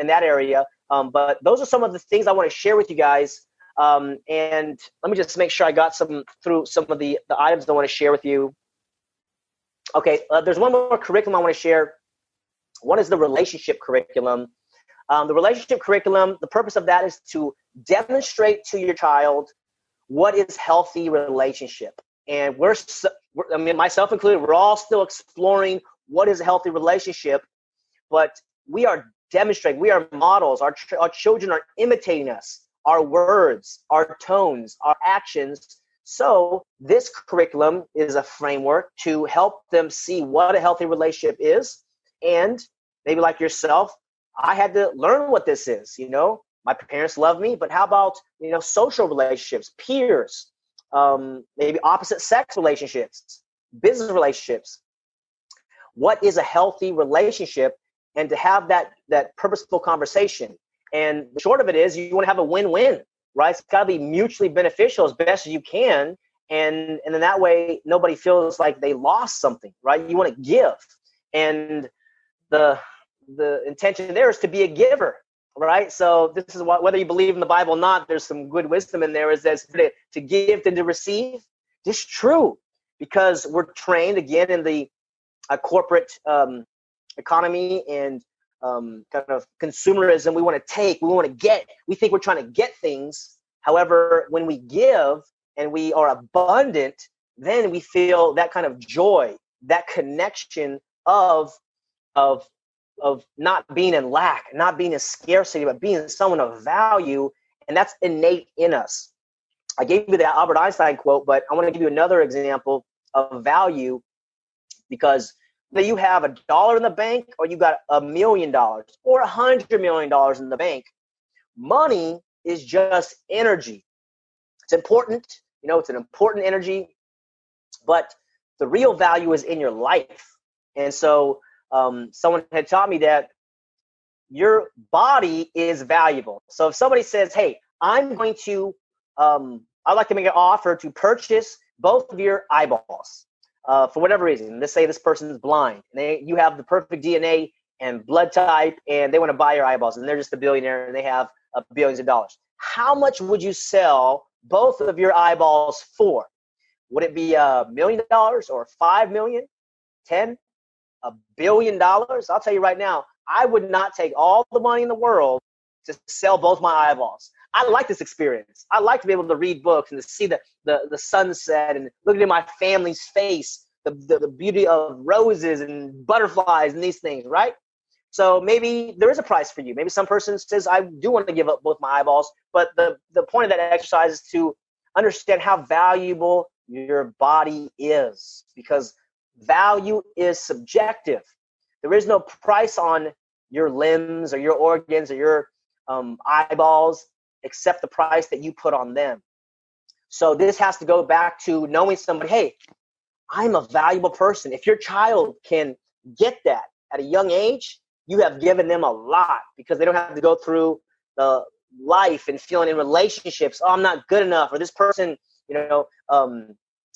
in that area. But those are some of the things I want to share with you guys. And let me just make sure I got through some of the items I want to share with you. Okay, there's one more curriculum I want to share. One is the relationship curriculum. The relationship curriculum, the purpose of that is to demonstrate to your child what is healthy relationship. And myself included, we're all still exploring what is a healthy relationship, but we are demonstrating, we are models. Our children are imitating us, our words, our tones, our actions. So this curriculum is a framework to help them see what a healthy relationship is. And maybe like yourself, I had to learn what this is. My parents love me, but how about, social relationships, peers, maybe opposite sex relationships, business relationships. What is a healthy relationship? And to have that purposeful conversation. And the short of it is you want to have a win-win, right? It's got to be mutually beneficial as best as you can. And then that way, nobody feels like they lost something, right? You want to give. And the intention there is to be a giver, right? So this is whether you believe in the Bible or not, there's some good wisdom in there. Is that to give than to receive? It's true, because we're trained again in the corporate economy and kind of consumerism. We want to take, we want to get, we think we're trying to get things. However, when we give and we are abundant, then we feel that kind of joy, that connection of not being in lack, not being in scarcity, but being someone of value. And that's innate in us. I gave you that Albert Einstein quote, but I want to give you another example of value, because that you have $1 in the bank, or you got $1 million or $100 million in the bank. Money is just energy. It's important, it's an important energy, but the real value is in your life. And so someone had taught me that your body is valuable. So if somebody says, hey, I'm going to, I'd like to make an offer to purchase both of your eyeballs. For whatever reason, let's say this person is blind, and you have the perfect DNA and blood type, and they want to buy your eyeballs, and they're just a billionaire, and they have billions of dollars. How much would you sell both of your eyeballs for? Would it be $1 million or 5 million, 10, $1 billion? I'll tell you right now, I would not take all the money in the world to sell both my eyeballs. I like this experience. I like to be able to read books and to see the sunset and look at my family's face, the beauty of roses and butterflies and these things, right? So maybe there is a price for you. Maybe some person says, I do want to give up both my eyeballs. But the point of that exercise is to understand how valuable your body is, because value is subjective. There is no price on your limbs or your organs or your eyeballs except the price that you put on them. So this has to go back to knowing somebody, hey, I'm a valuable person. If your child can get that at a young age, you have given them a lot, because they don't have to go through the life and feeling in relationships, oh, I'm not good enough, or this person,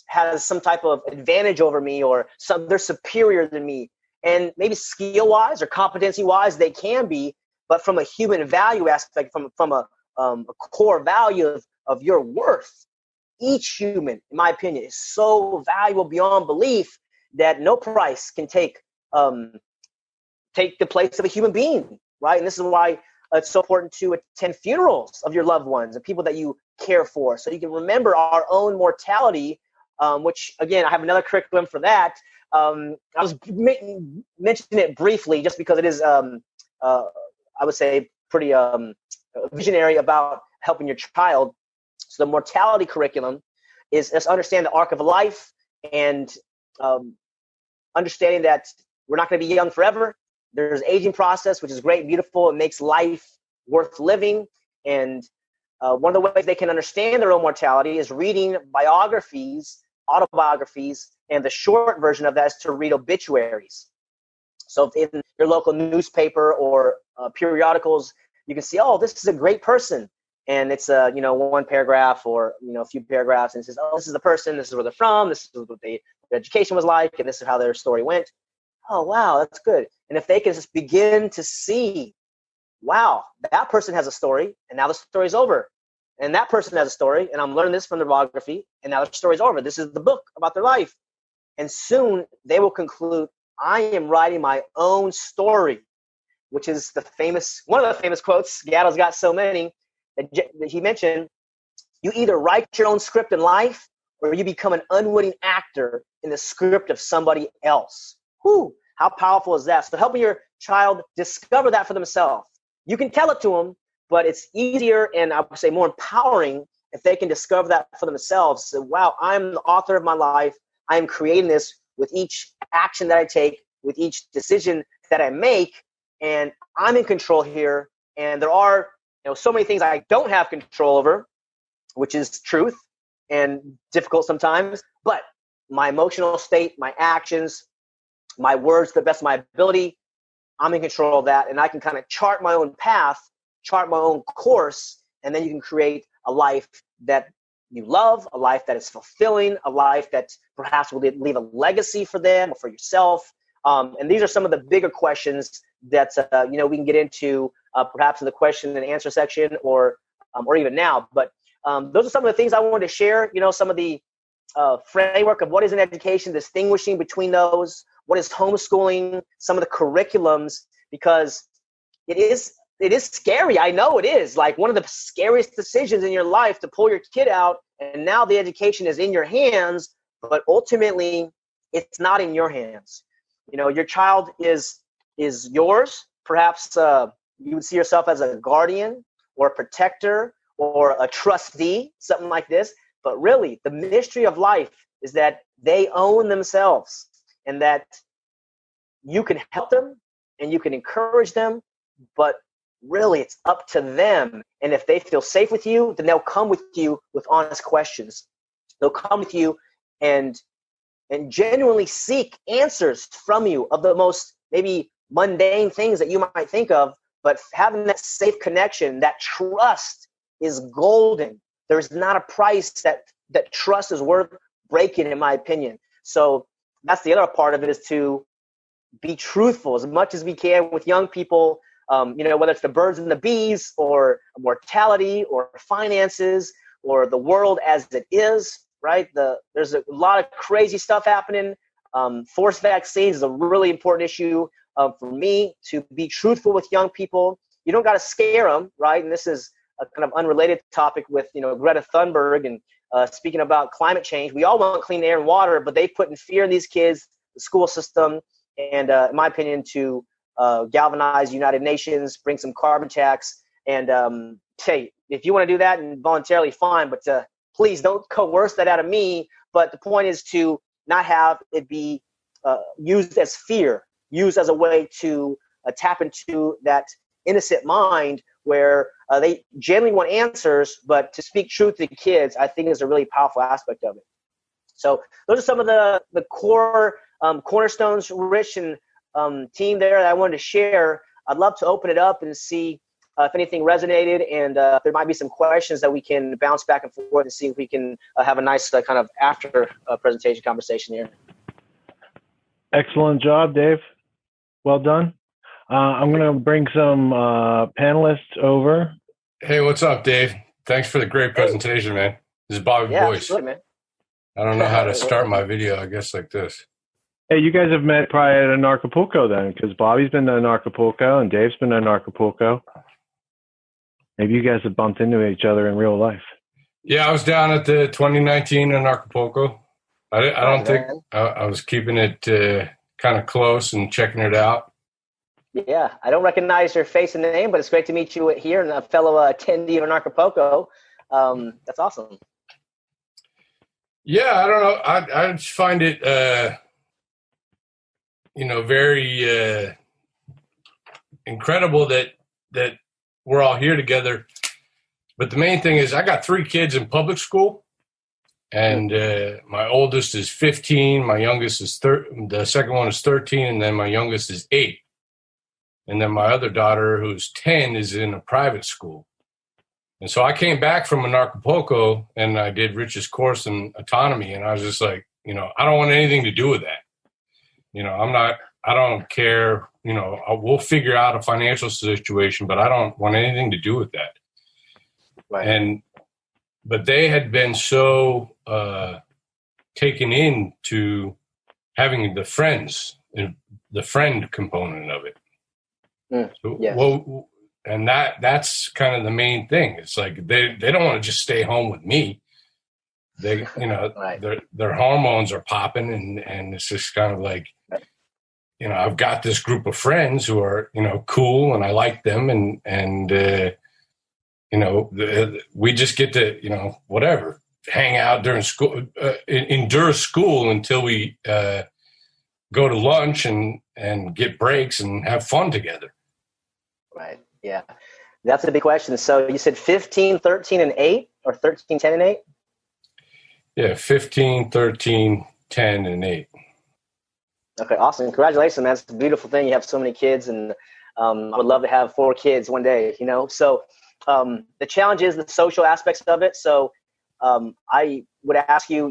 has some type of advantage over me, or they're superior than me. And maybe skill-wise or competency-wise, they can be, but from a human value aspect, from a core value of your worth, each human, in my opinion, is so valuable beyond belief that no price can take the place of a human being, right? And this is why it's so important to attend funerals of your loved ones and people that you care for, so you can remember our own mortality, which, again, I have another curriculum for that. I was mentioning it briefly just because it is, I would say, pretty visionary about helping your child. So the mortality curriculum is let's understand the arc of life and understanding that we're not going to be young forever. There's aging process, which is great, beautiful. It makes life worth living. And one of the ways they can understand their own mortality is reading biographies, autobiographies, and the short version of that is to read obituaries. So if in your local newspaper or periodicals, you can see, oh, this is a great person. And it's one paragraph or a few paragraphs, and it says, oh, this is the person, this is where they're from, this is what their education was like, and this is how their story went. Oh, wow, that's good. And if they can just begin to see, wow, that person has a story, and now the story's over. And that person has a story, and I'm learning this from their biography, and now the story's over. This is the book about their life. And soon they will conclude, I am writing my own story, which is one of the famous quotes. Gatto's got so many that he mentioned. You either write your own script in life, or you become an unwitting actor in the script of somebody else. Whew, how powerful is that? So helping your child discover that for themselves. You can tell it to them, but it's easier and I would say more empowering if they can discover that for themselves. So, wow, I'm the author of my life. I am creating this with each action that I take, with each decision that I make, and I'm in control here. And there are so many things I don't have control over, which is truth and difficult sometimes, but my emotional state, my actions, my words to the best of my ability, I'm in control of that. And I can kind of chart my own path, chart my own course, and then you can create a life that you love, a life that is fulfilling, a life that perhaps will leave a legacy for them or for yourself. And these are some of the bigger questions that we can get into perhaps in the question and answer section or even now. But those are some of the things I wanted to share. Some of the framework of what is an education, distinguishing between those, what is homeschooling, some of the curriculums, because it is scary. I know it is like one of the scariest decisions in your life to pull your kid out, and now the education is in your hands, but ultimately it's not in your hands. Your child is yours. Perhaps you would see yourself as a guardian or a protector or a trustee, something like this. But really, the mystery of life is that they own themselves and that you can help them and you can encourage them, but really it's up to them. And if they feel safe with you, then they'll come with you with honest questions. They'll come with you and genuinely seek answers from you of the most maybe mundane things that you might think of, but having that safe connection, that trust is golden. There's not a price that trust is worth breaking, in my opinion. So that's the other part of it, is to be truthful as much as we can with young people, whether it's the birds and the bees or mortality or finances or the world as it is, right? There's a lot of crazy stuff happening. Forced vaccines is a really important issue for me, to be truthful with young people. You don't got to scare them, right? And this is a kind of unrelated topic with, Greta Thunberg and speaking about climate change. We all want clean air and water, but they put in fear in these kids, the school system, and in my opinion, to galvanize United Nations, bring some carbon tax, and hey, if you want to do that and voluntarily, fine, but please don't coerce that out of me. But the point is to not have it be used as fear, used as a way to tap into that innocent mind where they genuinely want answers, but to speak truth to kids, I think is a really powerful aspect of it. So those are some of the core cornerstones, Rich and team there, that I wanted to share. I'd love to open it up and see if anything resonated, and there might be some questions that we can bounce back and forth and see if we can have a nice kind of after presentation conversation here. Excellent job, Dave. Well done. I'm going to bring some panelists over. Hey, what's up, Dave? Thanks for the great presentation, man. This is Bobby Boyce. Absolutely, man. I don't know how to start my video, I guess like this. Hey, you guys have met probably at Acapulco then, because Bobby's been to Acapulco and Dave's been to Acapulco. Maybe you guys have bumped into each other in real life. Yeah, I was down at the 2019 in Acapulco. I don't think I was keeping it kind of close and checking it out. Yeah, I don't recognize your face and name, but it's great to meet you here and a fellow attendee of Acapulco. That's awesome. Yeah, I don't know. I just find it, very incredible that we're all here together. But the main thing is I got 3 kids in public school, and my oldest is 15, my youngest is the second one is 13, and then my youngest is 8. And then my other daughter, who's 10, is in a private school. And so I came back from Acapulco and I did Rich's course in autonomy. And I was just like, I don't want anything to do with that. I don't care, we'll figure out a financial situation, but I don't want anything to do with that. Right. But they had been so taken into having the friend component of it. So, yes. Well, and that's kind of the main thing. It's like they don't want to just stay home with me. They, right. their hormones are popping, and it's just kind of like, I've got this group of friends who are, cool, and I like them, and we just get to, whatever, hang out during school, endure school until we go to lunch and get breaks and have fun together. Right. Yeah. That's a big question. So you said 15, 13, and 8, or 13, 10, and 8? Yeah, 15, 13, 10, and 8. Okay, awesome. Congratulations, man. It's a beautiful thing. You have so many kids, and I would love to have 4 kids one day, So the challenge is the social aspects of it. So I would ask you,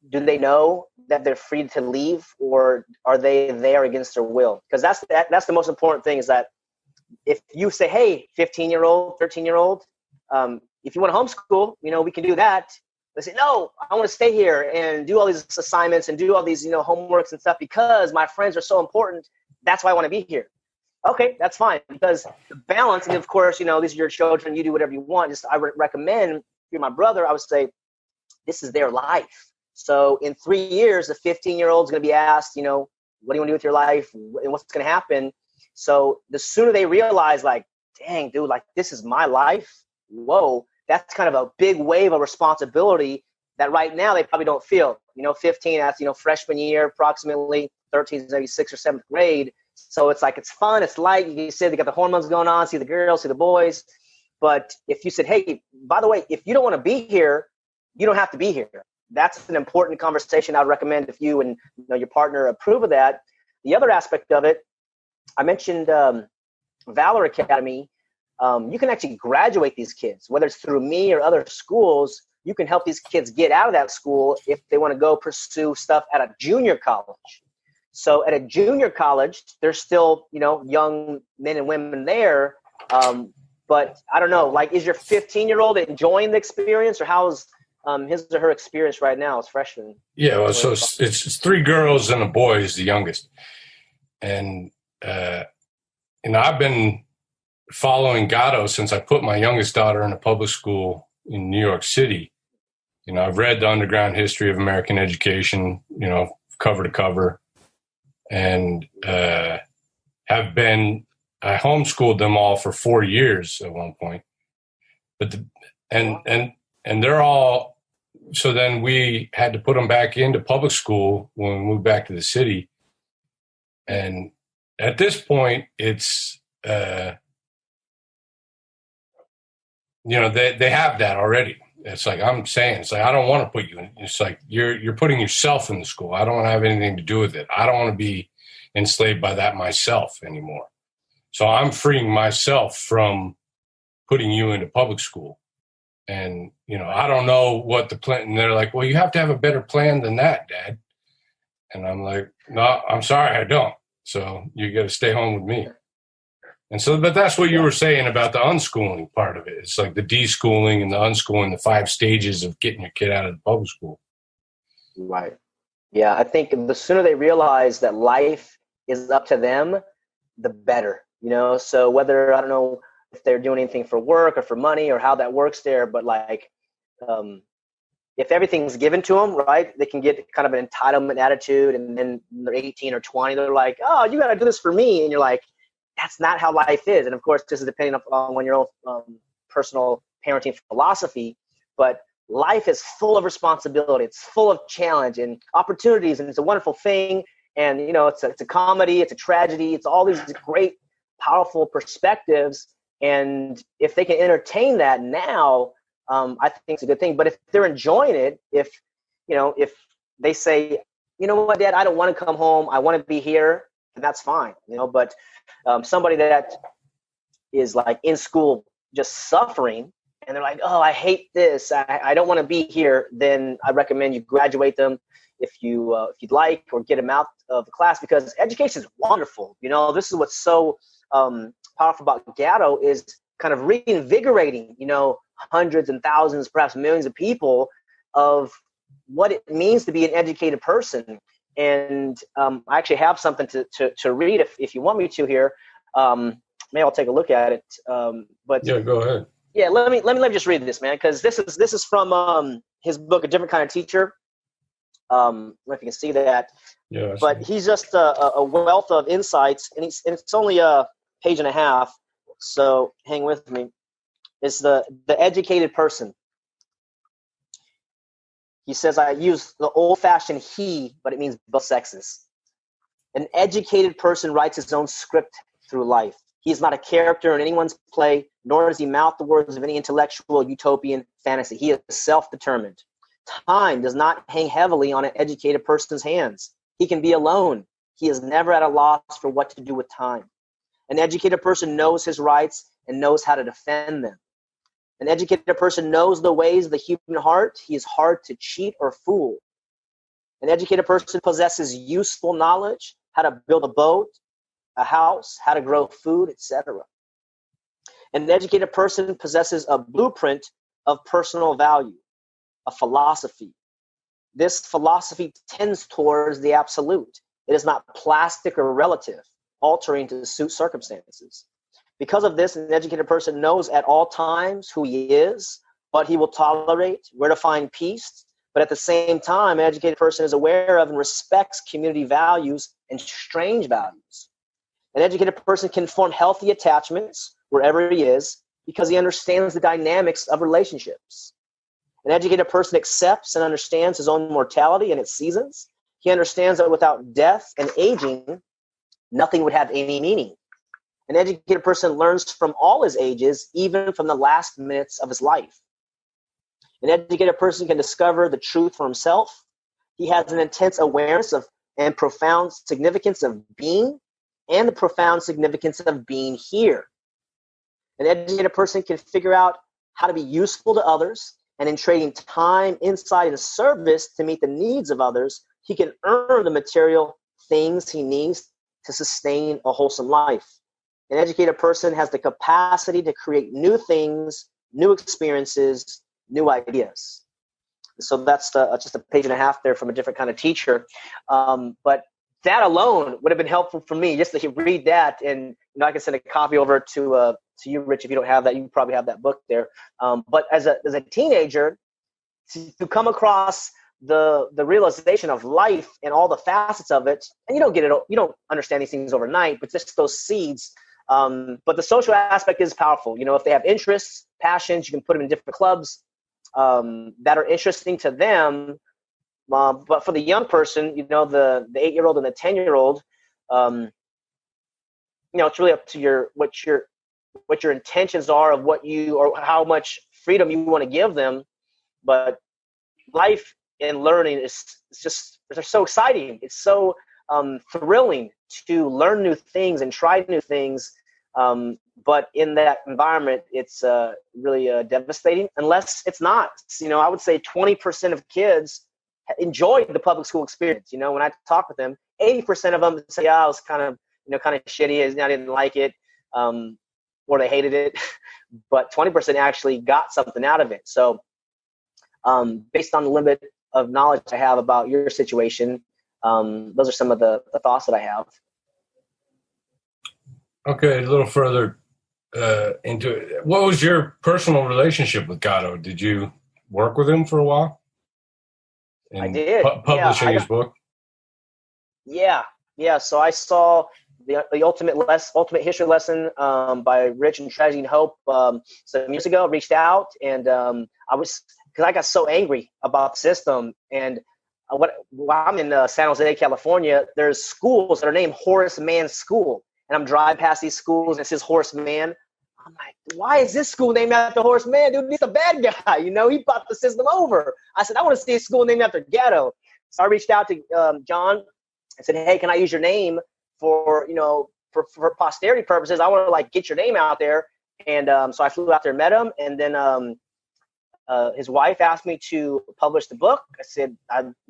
do they know that they're free to leave, or are they there against their will? Because that's the most important thing, is that if you say, hey, 15-year-old, 13-year-old, if you want to homeschool, we can do that. They say, no, I want to stay here and do all these assignments and do all these, homeworks and stuff because my friends are so important. That's why I want to be here. Okay, that's fine, because the balance, and of course, these are your children, you do whatever you want. I would recommend, if you're my brother, I would say, this is their life. So in 3 years, the 15-year-old is going to be asked, what do you want to do with your life and what's going to happen? So the sooner they realize, like, dang, dude, like, this is my life. Whoa, that's kind of a big wave of responsibility that right now they probably don't feel. 15, that's, freshman year, approximately. 13 is maybe 6th or 7th grade. So it's like, it's fun, it's light. You said they got the hormones going on, see the girls, see the boys. But if you said, hey, by the way, if you don't want to be here, you don't have to be here. That's an important conversation. I'd recommend if you and your partner approve of that. The other aspect of it, I mentioned Valor Academy. You can actually graduate these kids, whether it's through me or other schools. You can help these kids get out of that school if they want to go pursue stuff at a junior college. So at a junior college, there's still, young men and women there. But I don't know, like, is your 15-year-old enjoying the experience, or how's his or her experience right now as freshman? Yeah, well, so it's 3 girls and a boy is the youngest. And, I've been following Gatto since I put my youngest daughter in a public school in New York City. I've read the underground history of American education, cover to cover, and I homeschooled them all for 4 years at one point. But and they're all, so then we had to put them back into public school when we moved back to the city. And at this point, it's, they have that already. It's like, I'm saying, it's like, I don't want to put you in. It's like, you're putting yourself in the school. I don't want to have anything to do with it. I don't want to be enslaved by that myself anymore. So I'm freeing myself from putting you into public school. And, I don't know what the plan, and they're like, well, you have to have a better plan than that, Dad. And I'm like, no, I'm sorry, I don't. So you got to stay home with me. And so, but that's what you were saying about the unschooling part of it. It's like the deschooling and the unschooling, the 5 stages of getting your kid out of the public school. Right. Yeah, I think the sooner they realize that life is up to them, the better, So whether, I don't know if they're doing anything for work or for money or how that works there, but like, if everything's given to them, right, they can get kind of an entitlement attitude, and then they're 18 or 20, they're like, oh, you got to do this for me. And you're like, that's not how life is. And of course, this is depending on your own personal parenting philosophy, but life is full of responsibility. It's full of challenge and opportunities, and it's a wonderful thing. And, it's a comedy, it's a tragedy, it's all these great, powerful perspectives. And if they can entertain that now, I think it's a good thing. But if they're enjoying it, if they say, you know what, Dad, I don't want to come home, I want to be here, then that's fine, But somebody that is like in school just suffering, and they're like, oh, I hate this, I don't want to be here, then I recommend you graduate them if you'd like, or get them out of the class, because education is wonderful. This is what's so powerful about Gatto, is kind of reinvigorating, hundreds and thousands, perhaps millions of people, of what it means to be an educated person. And I actually have something to read if you want me to here. Maybe I'll take a look at it. But yeah, go ahead. Yeah, let me just read this, man, because this is from his book, A Different Kind of Teacher. I don't know if you can see that. Yeah. But he's just a wealth of insights, and it's only a page and a half, so hang with me. It's the educated person. He says, I use the old-fashioned he, but it means both sexes. An educated person writes his own script through life. He is not a character in anyone's play, nor does he mouth the words of any intellectual utopian fantasy. He is self-determined. Time does not hang heavily on an educated person's hands. He can be alone. He is never at a loss for what to do with time. An educated person knows his rights and knows how to defend them. An educated person knows the ways of the human heart. He is hard to cheat or fool. An educated person possesses useful knowledge, how to build a boat, a house, how to grow food, etc. An educated person possesses a blueprint of personal value, a philosophy. This philosophy tends towards the absolute. It is not plastic or relative, altering to suit circumstances. Because of this, an educated person knows at all times who he is, what he will tolerate, where to find peace. But at the same time, an educated person is aware of and respects community values and strange values. An educated person can form healthy attachments wherever he is because he understands the dynamics of relationships. An educated person accepts and understands his own mortality and its seasons. He understands that without death and aging, nothing would have any meaning. An educated person learns from all his ages, even from the last minutes of his life. An educated person can discover the truth for himself. He has an intense awareness of and profound significance of being, and the profound significance of being here. An educated person can figure out how to be useful to others, and in trading time, insight, and service to meet the needs of others, he can earn the material things he needs to sustain a wholesome life. An educated person has the capacity to create new things, new experiences, new ideas. So that's just a page and a half there from a different kind of teacher. But that alone would have been helpful for me just to read that. And I can send a copy over to you, Rich, if you don't have that. You probably have that book there. But as a teenager, to come across the realization of life and all the facets of it, and you don't understand these things overnight, but just those seeds. But the social aspect is powerful. If they have interests, passions, you can put them in different clubs that are interesting to them. But for the young person, the 8-year-old and the 10-year-old, it's really up to what your intentions are of or how much freedom you want to give them. But life and learning they're so exciting. It's so thrilling to learn new things and try new things. But in that environment, it's really devastating unless it's not. I would say 20% of kids enjoyed the public school experience. When I talk with them, 80% of them say, yeah, it was kind of shitty. I didn't like it, or they hated it. But 20% actually got something out of it. So based on the limit of knowledge I have about your situation, those are some of the thoughts that I have. Okay, a little further into it. What was your personal relationship with Gatto? Did you work with him for a while? I did. Publishing his book? Yeah. So I saw the ultimate history lesson by Rich and Tragedy and Hope some years ago. I reached out, and because I got so angry about the system. And while I'm in San Jose, California, there's schools that are named Horace Mann School. And I'm driving past these schools and it says Horace Mann. I'm like, why is this school named after Horace Mann? Dude, he's a bad guy. He bought the system over. I said, I want to see a school named after Gatto. So I reached out to John and said, hey, can I use your name for posterity purposes? I want to get your name out there. And so I flew out there and met him. And then his wife asked me to publish the book. I said,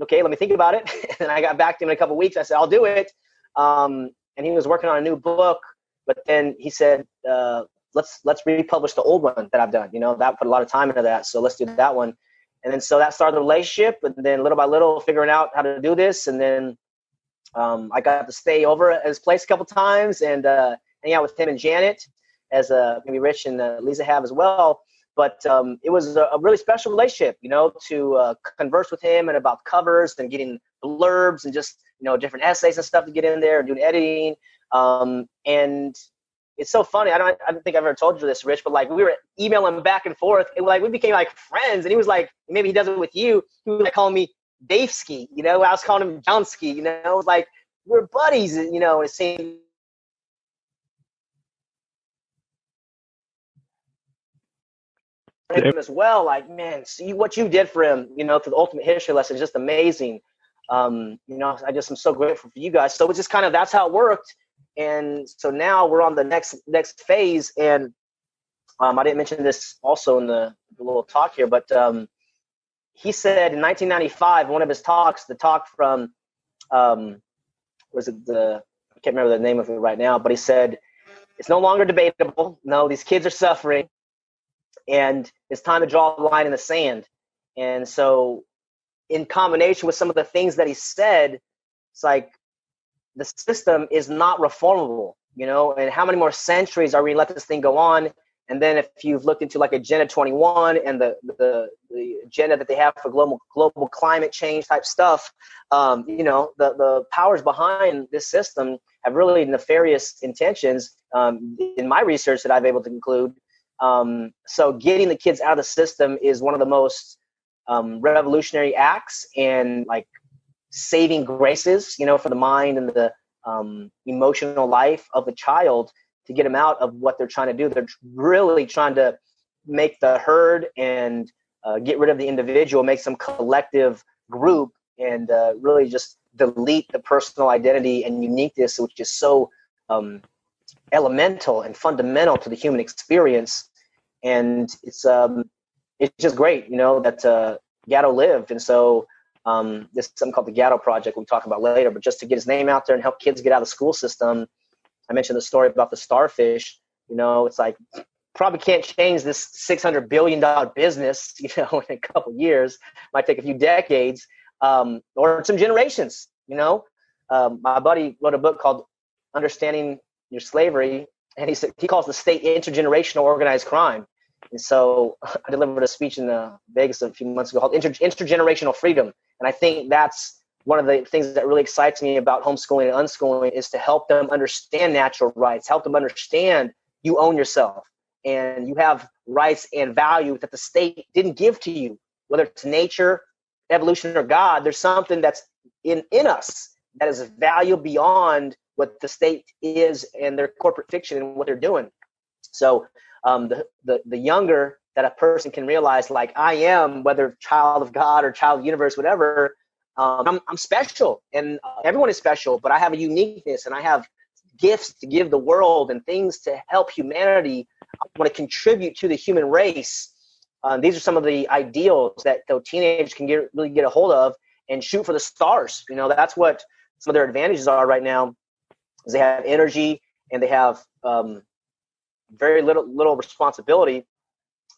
okay, let me think about it. And I got back to him in a couple of weeks. I said, I'll do it. And he was working on a new book, but then he said, let's republish the old one that I've done. That put a lot of time into that. So let's do that one. And then, so that started the relationship, and then little by little figuring out how to do this. And then I got to stay over at his place a couple times and hang out with him and Janet, as maybe Rich and Lisa have as well. But it was a really special relationship, to converse with him and about covers and getting blurbs and just, different essays and stuff to get in there and doing editing. And it's so funny. I don't think I've ever told you this, Rich, but we were emailing back and forth. And we became friends. And he was maybe he does it with you. He was calling me Daveski, I was calling him Johnski, it was we're buddies, it seemed. Him as well, man, see what you did for him, through the ultimate history lesson is just amazing. I just am so grateful for you guys. So it's just that's how it worked. And so now we're on the next phase. And I didn't mention this also in the little talk here, but he said in 1995, one of his talks, the talk from I can't remember the name of it right now, but he said, it's no longer debatable. No, these kids are suffering. And it's time to draw the line in the sand. And so in combination with some of the things that he said, it's the system is not reformable, and how many more centuries are we going to let this thing go on? And then if you've looked into Agenda 21 and the agenda that they have for global climate change type stuff, the powers behind this system have really nefarious intentions in my research that I've been able to conclude. So getting the kids out of the system is one of the most revolutionary acts and saving graces, for the mind and the emotional life of a child, to get them out of what they're trying to do. They're really trying to make the herd and get rid of the individual, make some collective group, and really just delete the personal identity and uniqueness, which is so elemental and fundamental to the human experience. And it's just great, that Gatto lived. And so this is something called the Gatto Project we'll talk about later, but just to get his name out there and help kids get out of the school system I mentioned the story about the starfish. It's like, probably can't change this $600 billion business, in a couple of years. Might take a few decades, or some generations. My buddy wrote a book called Understanding Your Slavery, and he calls the state intergenerational organized crime. And so I delivered a speech in Vegas a few months ago called Intergenerational Freedom. And I think that's one of the things that really excites me about homeschooling and unschooling, is to help them understand natural rights, help them understand you own yourself and you have rights and value that the state didn't give to you, whether it's nature, evolution, or God. There's something that's in us that is value beyond what the state is and their corporate fiction and what they're doing. So the younger that a person can realize, like, I am, whether child of God or child of the universe, whatever, I'm special, and everyone is special, but I have a uniqueness and I have gifts to give the world and things to help humanity. I want to contribute to the human race. These are some of the ideals that the teenagers can really get a hold of and shoot for the stars. That's what some of their advantages are right now, is they have energy and they have very little responsibility.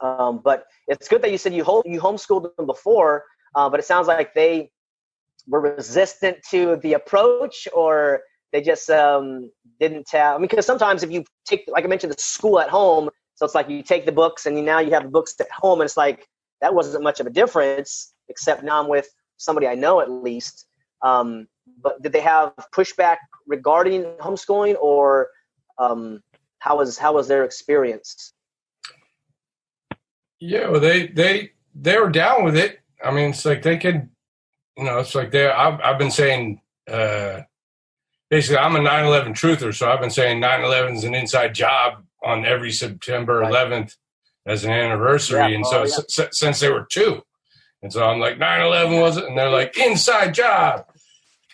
But it's good that you said you homeschooled them before, but it sounds like they were resistant to the approach, or they just didn't have. Because sometimes if you take, like I mentioned, the school at home, so it's like you take the books and now you have the books at home, and it's like that wasn't much of a difference, except now I'm with somebody I know at least. But did they have pushback regarding homeschooling, or how was their experience? Yeah, well, they were down with it. I mean, it's like they could, it's like I've been saying, basically, I'm a 9/11 truther, so I've been saying 9/11 is an inside job on every September 11th as an anniversary, and so since they were 2, and so I'm like 9/11 was it, and they're like inside job,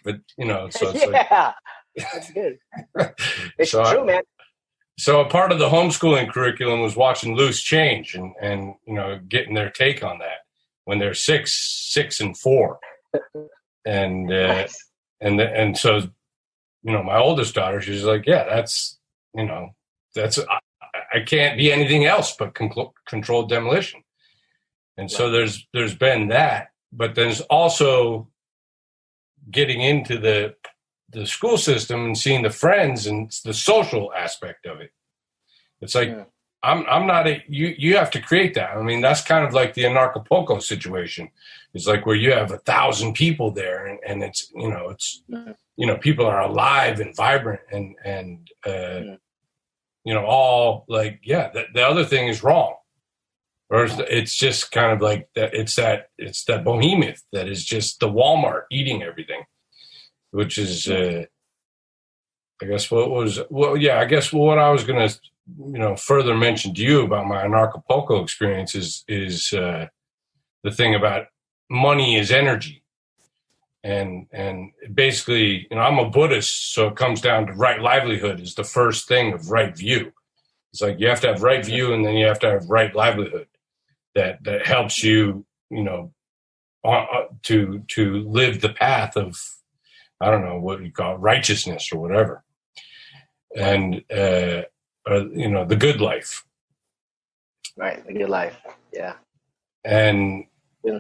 but so it's that's good. It's so true, man. So a part of the homeschooling curriculum was watching Loose Change and getting their take on that when they're 6 and 4, and Nice. and so my oldest daughter, she's like, yeah, that's I can't be anything else but controlled demolition, and so there's been that, but there's also getting into the school system and seeing the friends and the social aspect of it. It's like, I'm not you have to create that. I mean, that's kind of like the Anarchapulco situation. It's like where you have 1,000 people there, and it's, people are alive and vibrant and all like, the other thing is wrong. Or it's just kind of like that. It's that behemoth that is just the Walmart eating everything, which is, I guess what I was going to, further mention to you about my Anarchapulco experience is the thing about money is energy. And basically, I'm a Buddhist, so it comes down to right livelihood is the first thing of right view. It's like you have to have right view, and then you have to have right livelihood that helps you, to live the path of, I don't know what you call it, righteousness or whatever. And, the good life. Right. The good life. Yeah. And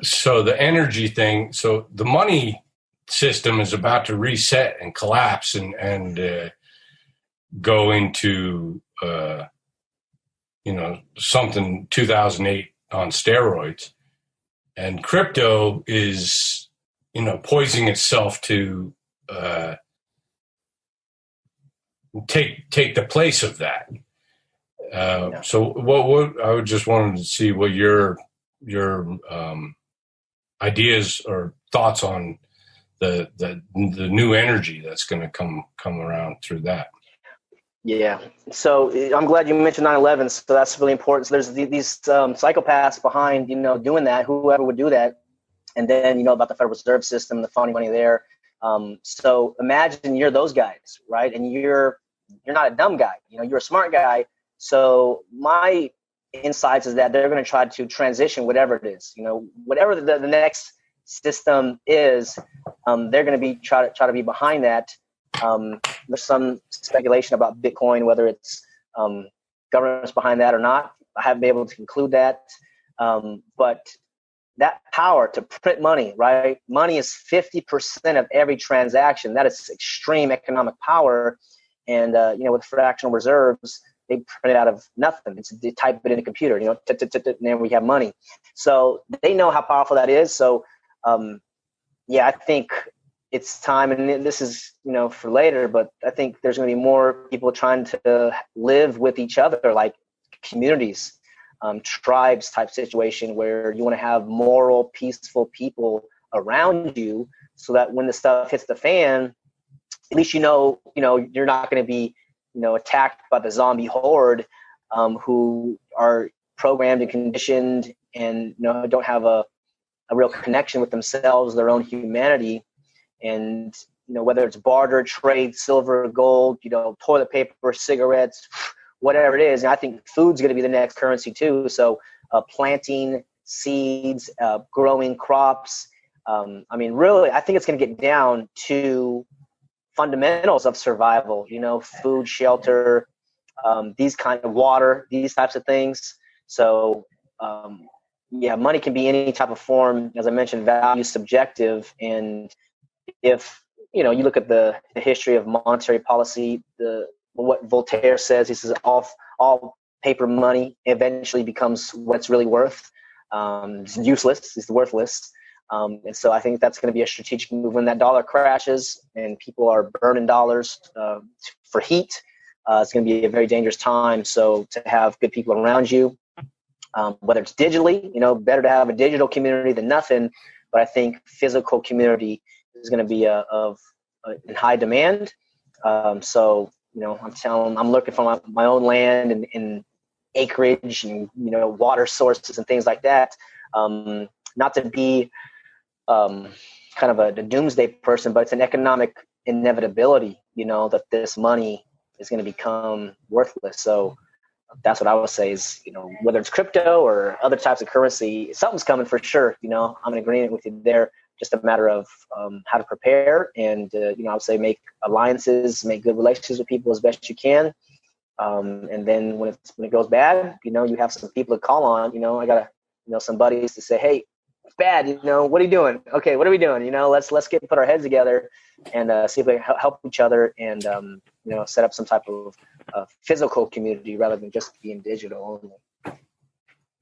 so the energy thing, so the money system is about to reset and collapse and go into, something 2008 on steroids. And crypto is, poising itself to take the place of that. So what I would just wanted to see what your ideas or thoughts on the new energy that's going to come around through that. Yeah. So I'm glad you mentioned 9/11. So that's really important. So there's these psychopaths behind, doing that, whoever would do that. And then, about the Federal Reserve System, the phony money there. So imagine you're those guys, right? And you're not a dumb guy, you're a smart guy. So my insights is that they're going to try to transition whatever it is, whatever the next system is, they're going to try to be behind that. There's some speculation about Bitcoin, whether it's governance behind that or not. I haven't been able to conclude that. But that power to print money, right? Money is 50% of every transaction. That is extreme economic power. And, with fractional reserves, they print it out of nothing. They type it in a computer, and then we have money. So they know how powerful that is. So, I think it's time, and this is, for later, but I think there's going to be more people trying to live with each other, like communities, tribes type situation, where you want to have moral, peaceful people around you, so that when the stuff hits the fan, at least you're not going to be attacked by the zombie horde, who are programmed and conditioned and don't have a real connection with themselves, their own humanity. And whether it's barter, trade, silver, gold, toilet paper, cigarettes, whatever it is. And I think food's going to be the next currency too. So planting seeds, growing crops. Really, I think it's going to get down to fundamentals of survival, food, shelter, these kind of water, these types of things. So, money can be any type of form. As I mentioned, value subjective. And if, you look at the history of monetary policy, what Voltaire says, he says all paper money eventually becomes what it's really worth. It's useless, it's worthless. And so I think that's going to be a strategic move when that dollar crashes and people are burning dollars for heat. It's going to be a very dangerous time. So to have good people around you, whether it's digitally, better to have a digital community than nothing. But I think physical community is going to be in high demand. So I'm looking for my own land and acreage and water sources and things like that. Not to be kind of a doomsday person, but it's an economic inevitability, that this money is going to become worthless. So that's what I would say is, whether it's crypto or other types of currency, something's coming for sure. I'm in agreement with you there. Just a matter of how to prepare and, I would say make alliances, make good relations with people as best you can. And then when it goes bad, you have some people to call on. I got some buddies to say, hey, it's bad. What are you doing? Okay, what are we doing? Let's put our heads together and see if we can help each other and, set up some type of physical community rather than just being digital only.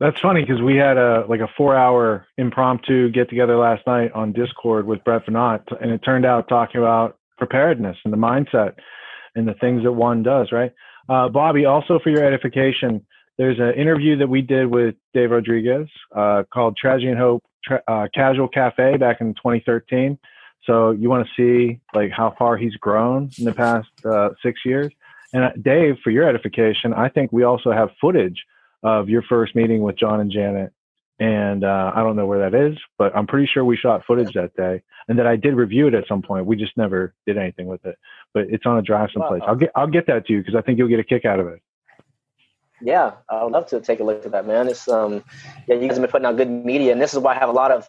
That's funny because we had a 4-hour impromptu get together last night on Discord with Brett Venot, and it turned out talking about preparedness and the mindset and the things that one does, right? Bobby, also for your edification, there's an interview that we did with Dave Rodriguez called Tragedy and Hope Casual Cafe back in 2013. So you want to see how far he's grown in the past 6 years. And Dave, for your edification, I think we also have footage of your first meeting with John and Janet. And I don't know where that is, but I'm pretty sure we shot footage that day and that I did review it at some point. We just never did anything with it, but it's on a drive someplace. I'll get that to you because I think you'll get a kick out of it. Yeah, I would love to take a look at that, man. It's you guys have been putting out good media, and this is why I have a lot of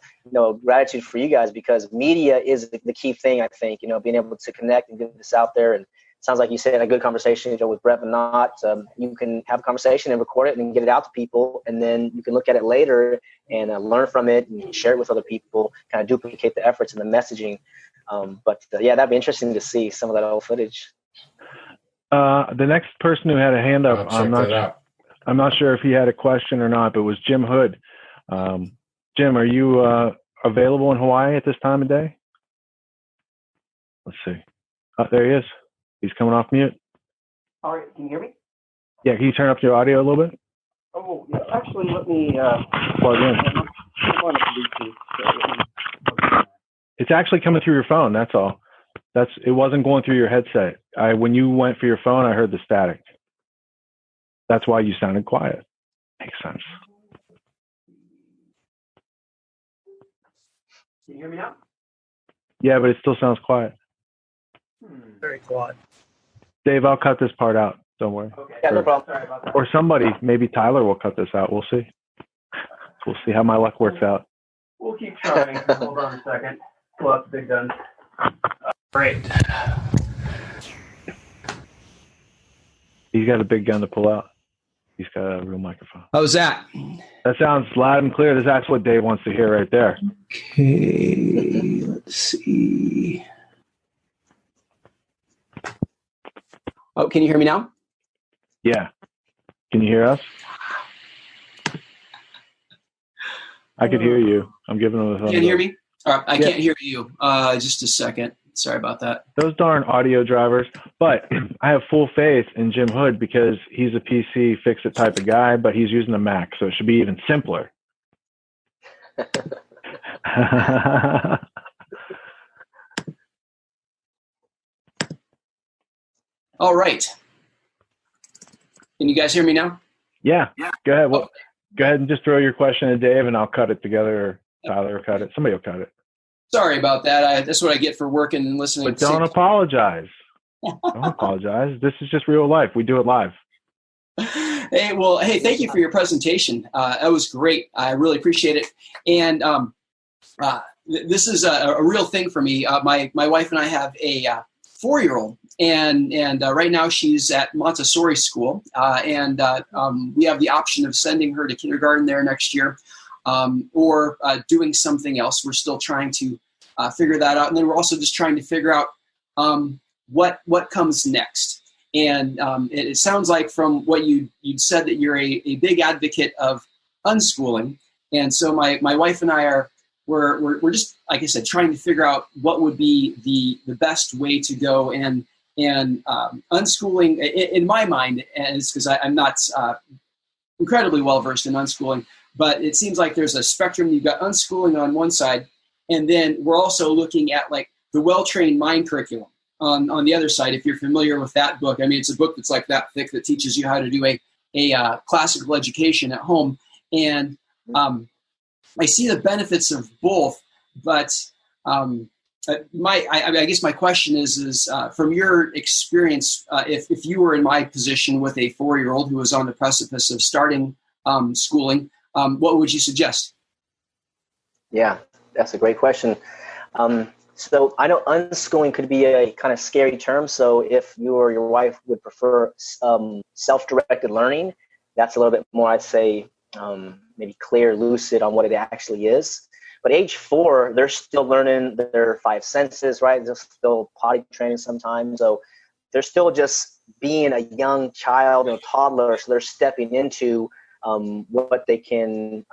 gratitude for you guys, because media is the key thing. I think being able to connect and get this out there. And it sounds like you said a good conversation with Brett Venot. You can have a conversation and record it and get it out to people, and then you can look at it later and learn from it and share it with other people. Kind of duplicate the efforts and the messaging. That'd be interesting to see some of that old footage. The next person who had a hand up, I'm not sure if he had a question or not, but it was Jim Hood. Jim, are you available in Hawaii at this time of day? Let's see. Oh, there he is. He's coming off mute. All right, can you hear me? Yeah, can you turn up your audio a little bit? Oh, yeah. Actually, let me plug in. It's actually coming through your phone. That's all. It wasn't going through your headset. When you went for your phone, I heard the static. That's why you sounded quiet. Makes sense. Can you hear me now? Yeah, but it still sounds quiet. Very quiet. Dave, I'll cut this part out. Don't worry. Okay. Yeah, no problem. Sorry about that. Or somebody, maybe Tyler will cut this out. We'll see. We'll see how my luck works out. We'll keep trying. Hold on a second. Pull out the big gun. Great. He's got a big gun to pull out. He's got a real microphone. How's that? That sounds loud and clear. That's what Dave wants to hear right there. Okay, let's see. Oh, can you hear me now? Yeah. Can you hear us? I could hear you. I'm giving him a thumbs up. Can you hear me? All right, I Yeah. can't hear you. Just a second. Sorry about that. Those darn audio drivers. But I have full faith in Jim Hood because he's a PC fix-it type of guy, but he's using a Mac, so it should be even simpler. All right. Can you guys hear me now? Yeah. Go ahead. Well, go ahead and just throw your question to Dave, and I'll cut it together, or Tyler will cut it. Somebody will cut it. Sorry about that. That's what I get for working and listening. But don't apologize. Don't apologize. This is just real life. We do it live. Hey, well, hey, thank you for your presentation. That was great. I really appreciate it. And this is a real thing for me. My wife and I have a 4-year-old, and right now she's at Montessori school, and we have the option of sending her to kindergarten there next year, or doing something else. We're still trying to figure that out, and then we're also just trying to figure out what comes next. And it sounds like from what you'd said that you're a big advocate of unschooling, and so my wife and I we're just, like I said, trying to figure out what would be the best way to go. And unschooling, in my mind, and it's because I'm not incredibly well versed in unschooling, but it seems like there's a spectrum. You've got unschooling on one side, and then we're also looking at like the well-trained mind curriculum on the other side. If you're familiar with that book, I mean, it's a book that's like that thick that teaches you how to do a classical education at home. And I see the benefits of both, but I guess my question is from your experience, if you were in my position with a 4-year-old who was on the precipice of starting schooling, what would you suggest? Yeah, that's a great question. So I know unschooling could be a kind of scary term. So if you or your wife would prefer self-directed learning, that's a little bit more, I'd say, maybe clear, lucid on what it actually is. But age 4, they're still learning their 5 senses, right? They're still potty training sometimes. So they're still just being a young child and a toddler. So they're stepping into what they can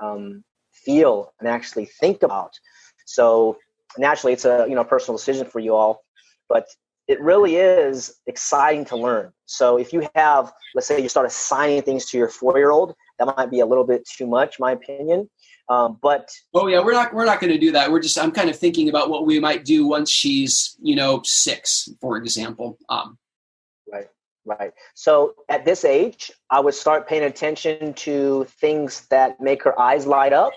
feel and actually think about. So naturally, it's a personal decision for you all, but it really is exciting to learn. So if you have, let's say you start assigning things to your 4-year-old, that might be a little bit too much, my opinion. But we're not going to do that. I'm kind of thinking about what we might do once she's 6, for example. Right. So at this age, I would start paying attention to things that make her eyes light up,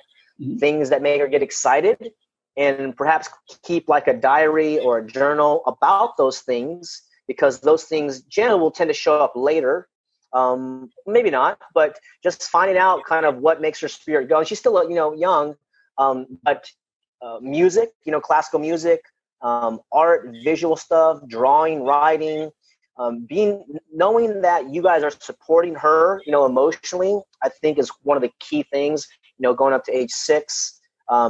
things that make her get excited, and perhaps keep like a diary or a journal about those things, because those things generally will tend to show up later. Maybe not, but just finding out kind of what makes her spirit go. And she's still, young, but music, classical music, art, visual stuff, drawing, writing, knowing that you guys are supporting her, emotionally, I think is one of the key things, going up to age 6.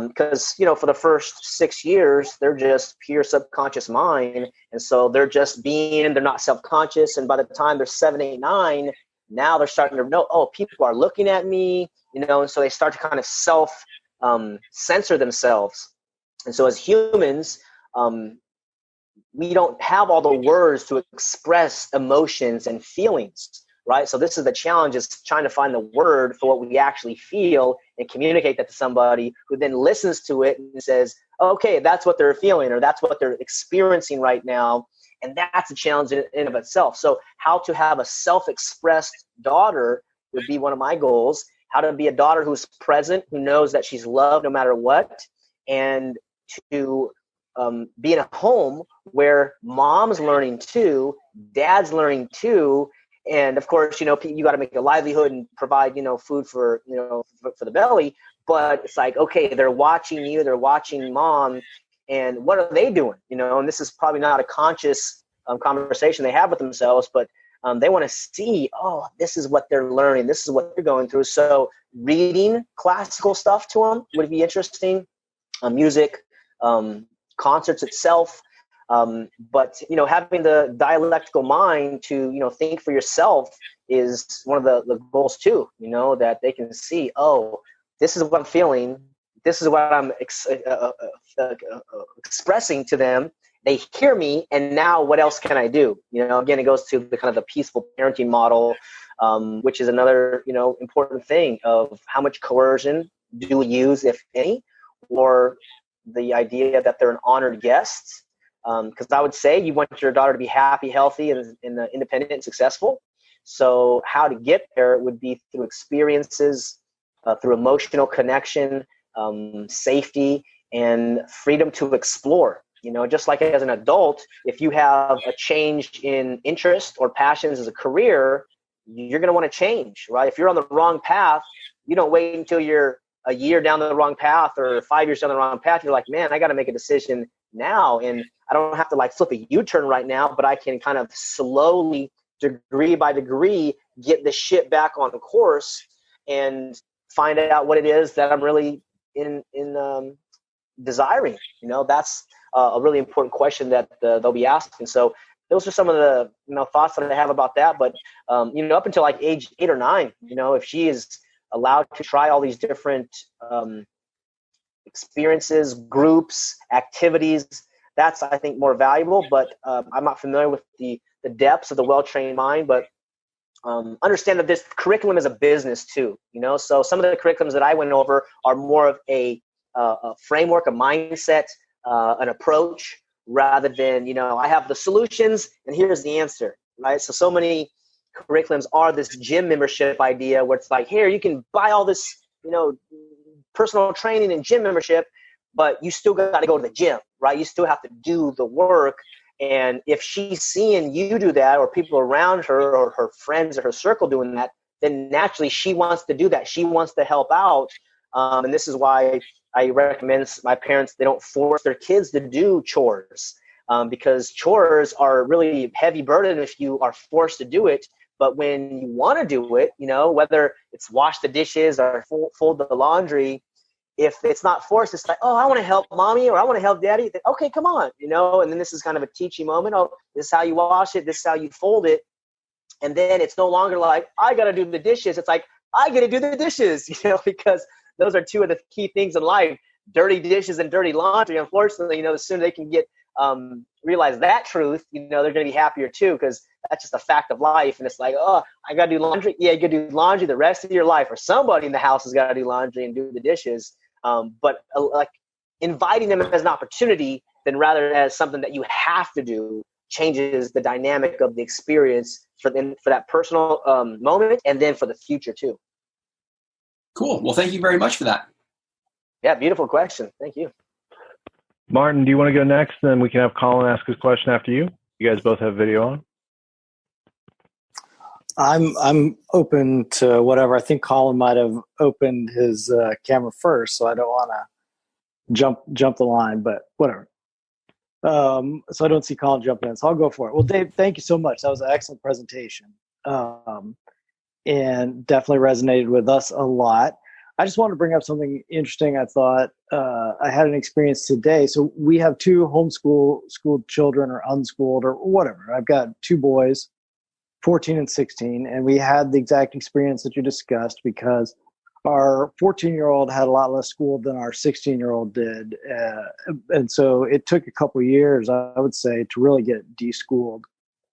Because, for the first 6 years, they're just pure subconscious mind. And so they're just they're not self-conscious. And by the time they're 7, 8, 9, now they're starting to know, oh, people are looking at me, and so they start to kind of censor themselves. And so as humans, we don't have all the words to express emotions and feelings, right? So this is the challenge, is trying to find the word for what we actually feel and communicate that to somebody who then listens to it and says, okay, that's what they're feeling, or that's what they're experiencing right now. And that's a challenge in and of itself. So how to have a self-expressed daughter would be one of my goals. How to be a daughter who's present, who knows that she's loved no matter what, and to be in a home where mom's learning too, dad's learning too. And of course, you got to make a livelihood and provide, food for the belly. But it's like, okay, they're watching you, they're watching mom, and what are they doing? And this is probably not a conscious conversation they have with themselves, but They want to see, oh, this is what they're learning. This is what they're going through. So reading classical stuff to them would be interesting. Music, concerts itself. But, having the dialectical mind to, think for yourself is one of the goals too, that they can see, oh, this is what I'm feeling. This is what I'm expressing to them. They hear me, and now what else can I do? Again, it goes to the kind of the peaceful parenting model, which is another, important thing of how much coercion do we use, if any, or the idea that they're an honored guest. Because I would say you want your daughter to be happy, healthy, and independent and successful. So how to get there would be through experiences, through emotional connection, safety, and freedom to explore. Just like as an adult, if you have a change in interest or passions as a career, you're going to want to change, right? If you're on the wrong path, you don't wait until you're a year down the wrong path or 5 years down the wrong path. You're like, man, I got to make a decision now. And I don't have to like flip a U-turn right now, but I can kind of slowly, degree by degree, get the shit back on the course and find out what it is that I'm really in desiring. That's a really important question that they'll be asking. So those are some of the thoughts that I have about that. But up until like age 8 or 9, if she is allowed to try all these different experiences, groups, activities, that's, I think, more valuable. But I'm not familiar with the depths of the well-trained mind, but understand that this curriculum is a business too, so some of the curriculums that I went over are more of a framework, a mindset, an approach, rather than, I have the solutions and here's the answer, right? So many curriculums are this gym membership idea where it's like, here, you can buy all this, personal training and gym membership, but you still got to go to the gym, right? You still have to do the work. And if she's seeing you do that, or people around her or her friends or her circle doing that, then naturally she wants to do that. She wants to help out. And this is why I recommend my parents, they don't force their kids to do chores, because chores are really heavy burden if you are forced to do it. But when you want to do it, whether it's wash the dishes or fold the laundry, if it's not forced, it's like, oh, I want to help mommy or I want to help daddy. Okay, come on, and then this is kind of a teaching moment. Oh, this is how you wash it. This is how you fold it. And then it's no longer like, I got to do the dishes. It's like, I get to do the dishes, because those are two of the key things in life, dirty dishes and dirty laundry. Unfortunately, the sooner they can get, realize that truth, they're going to be happier too, because that's just a fact of life. And it's like, oh, I got to do laundry. Yeah, you got to do laundry the rest of your life, or somebody in the house has got to do laundry and do the dishes. But like inviting them as an opportunity, then rather as something that you have to do, changes the dynamic of the experience for that personal moment, and then for the future too. Cool. Well, thank you very much for that. Yeah, beautiful question. Thank you. Martin, do you want to go next? Then we can have Colin ask his question after you. You guys both have video on. I'm open to whatever. I think Colin might have opened his camera first, so I don't want to jump the line, but whatever. So I don't see Colin jumping in, so I'll go for it. Well, Dave, thank you so much. That was an excellent presentation, and definitely resonated with us a lot. I just wanted to bring up something interesting. I thought I had an experience today. So we have two schooled children, or unschooled, or whatever. I've got two boys, 14 and 16, and we had the exact experience that you discussed, because our 14-year-old had a lot less school than our 16-year-old did. And so it took a couple of years, I would say, to really get deschooled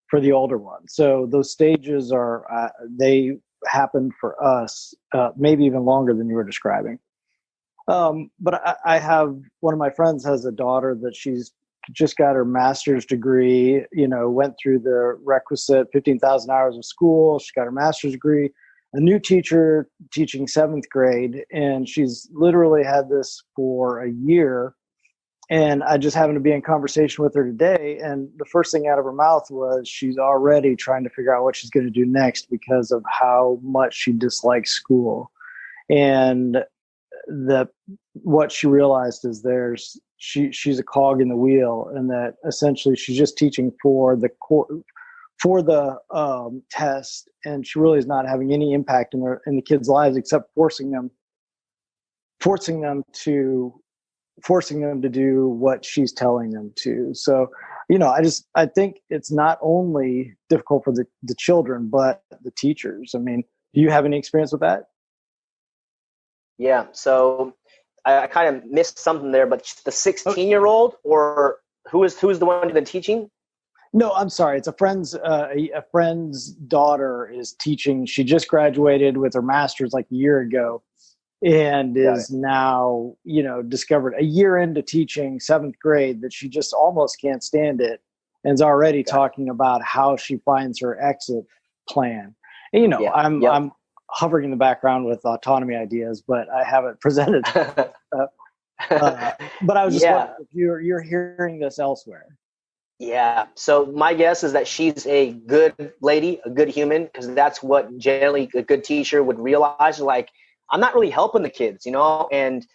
for the older one. So those stages they happened for us maybe even longer than you were describing. But I have, one of my friends has a daughter that she's just got her master's degree, went through the requisite 15,000 hours of school. She got her master's degree, a new teacher teaching 7th grade, and she's literally had this for a year. And I just happened to be in conversation with her today, and the first thing out of her mouth was she's already trying to figure out what she's going to do next because of how much she dislikes school. And what she realized is she's a cog in the wheel, and that essentially she's just teaching for for the test, and she really is not having any impact in the kids' lives except forcing them to do what she's telling them to. So, I think it's not only difficult for the children, but the teachers. I mean, do you have any experience with that? Yeah. So I kind of missed something there, but the 16-year-old, or who's the one who's been teaching? No, I'm sorry. It's a friend's daughter is teaching. She just graduated with her master's like a year ago, and is now, discovered a year into teaching 7th grade that she just almost can't stand it, and is already talking about how she finds her exit plan. And, I'm hovering in the background with autonomy ideas, but I haven't presented. But I was just wondering if you're hearing this elsewhere. Yeah. So my guess is that she's a good lady, a good human, because that's what generally a good teacher would realize. Like, I'm not really helping the kids, and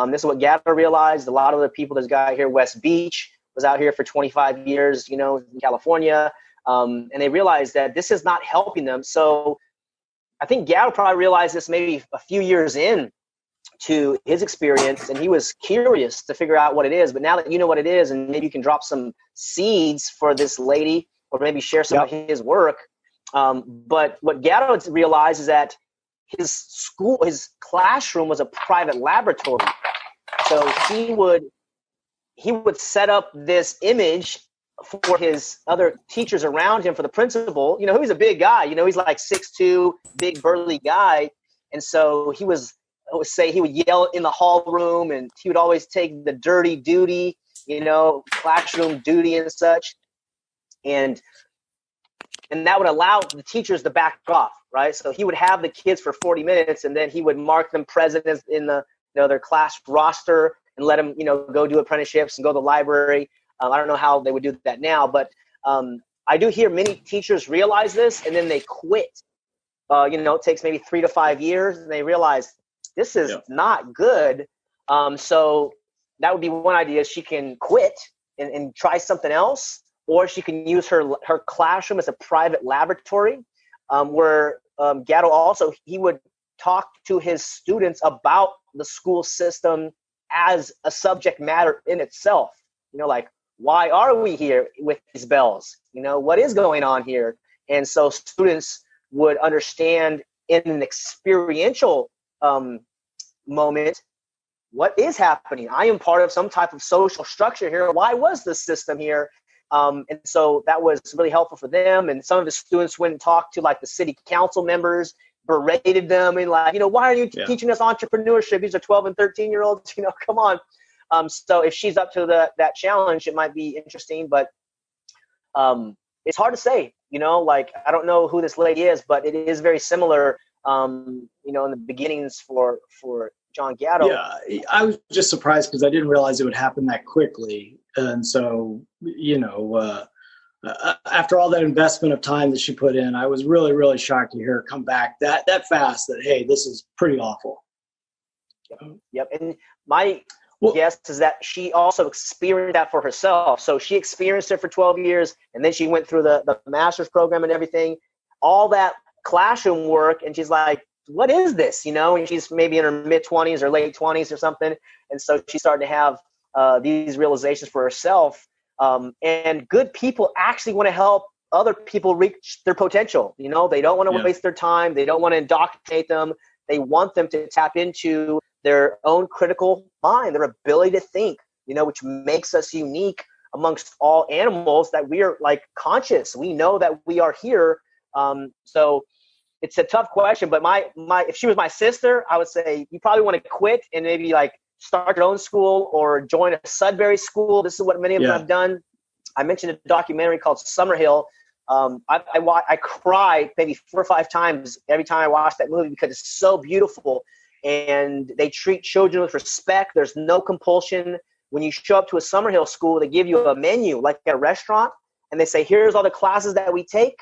this is what Gatto realized. A lot of the people, this guy here, West Beach, was out here for 25 years, in California, and they realized that this is not helping them. So I think Gatto probably realized this maybe a few years in to his experience, and he was curious to figure out what it is. But now that you know what it is, and maybe you can drop some seeds for this lady, or maybe share some of his work. But what Gatto realized is that his classroom was a private laboratory. So he would set up this image for his other teachers around him, for the principal. He's a big guy. He's like 6'2", big burly guy, and so he would yell in the hall room, and he would always take the dirty duty, classroom duty and such. And that would allow the teachers to back off, right? So he would have the kids for 40 minutes, and then he would mark them present in the their class roster, and let them go do apprenticeships and go to the library. I don't know how they would do that now, but I do hear many teachers realize this, and then they quit. It takes maybe 3 to 5 years, and they realize this is not good. So that would be one idea. She can quit and try something else, or she can use her classroom as a private laboratory, where Gatto also, he would talk to his students about the school system as a subject matter in itself. Like, why are we here with these bells? What is going on here? And so students would understand in an experiential moment, what is happening? I am part of some type of social structure here. Why was this system here? And so that was really helpful for them. And some of the students went and talked to like the city council members, berated them, and like, why are you teaching us entrepreneurship? These are 12 and 13-year-olds, come on. So if she's up to that challenge, it might be interesting, but it's hard to say, like, I don't know who this lady is, but it is very similar, in the beginnings for John Gatto. Yeah, I was just surprised because I didn't realize it would happen that quickly. And so, after all that investment of time that she put in, I was really, really shocked to hear her come back that fast, that, hey, this is pretty awful. Yep. And my guess is that she also experienced that for herself. So she experienced it for 12 years, and then she went through the master's program and everything, all that classroom work, and she's like, what is this? And she's maybe in her mid-20s or late 20s or something. And so she started to have these realizations for herself. And good people actually want to help other people reach their potential. They don't want to waste their time. They don't want to indoctrinate them. They want them to tap into their own critical mind, their ability to think, which makes us unique amongst all animals, that we are like conscious. We know that we are here. So it's a tough question, but my if she was my sister, I would say you probably want to quit and maybe like start your own school or join a Sudbury school. This is what many of them have done. I mentioned a documentary called Summerhill. I cried maybe 4 or 5 times every time I watched that movie because it's so beautiful, and they treat children with respect. There's no compulsion. When you show up to a Summerhill school, they give you a menu like at a restaurant, and they say, here's all the classes that we take.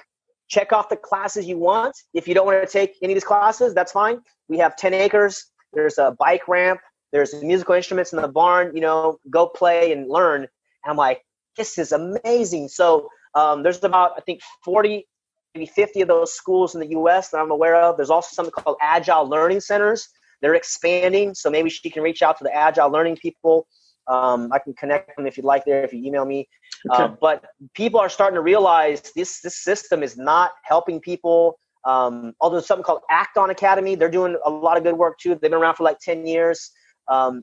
Check off the classes you want. If you don't want to take any of these classes, that's fine. We have 10 acres. There's a bike ramp. There's musical instruments in the barn. Go play and learn. And I'm like, this is amazing. So There's about, I think, 40, maybe 50 of those schools in the U.S. that I'm aware of. There's also something called Agile Learning Centers. They're expanding, so maybe she can reach out to the Agile Learning people. I can connect them if you'd like there, if you email me. Okay. But people are starting to realize this system is not helping people. Although there's something called Act On Academy. They're doing a lot of good work too. They've been around for like 10 years.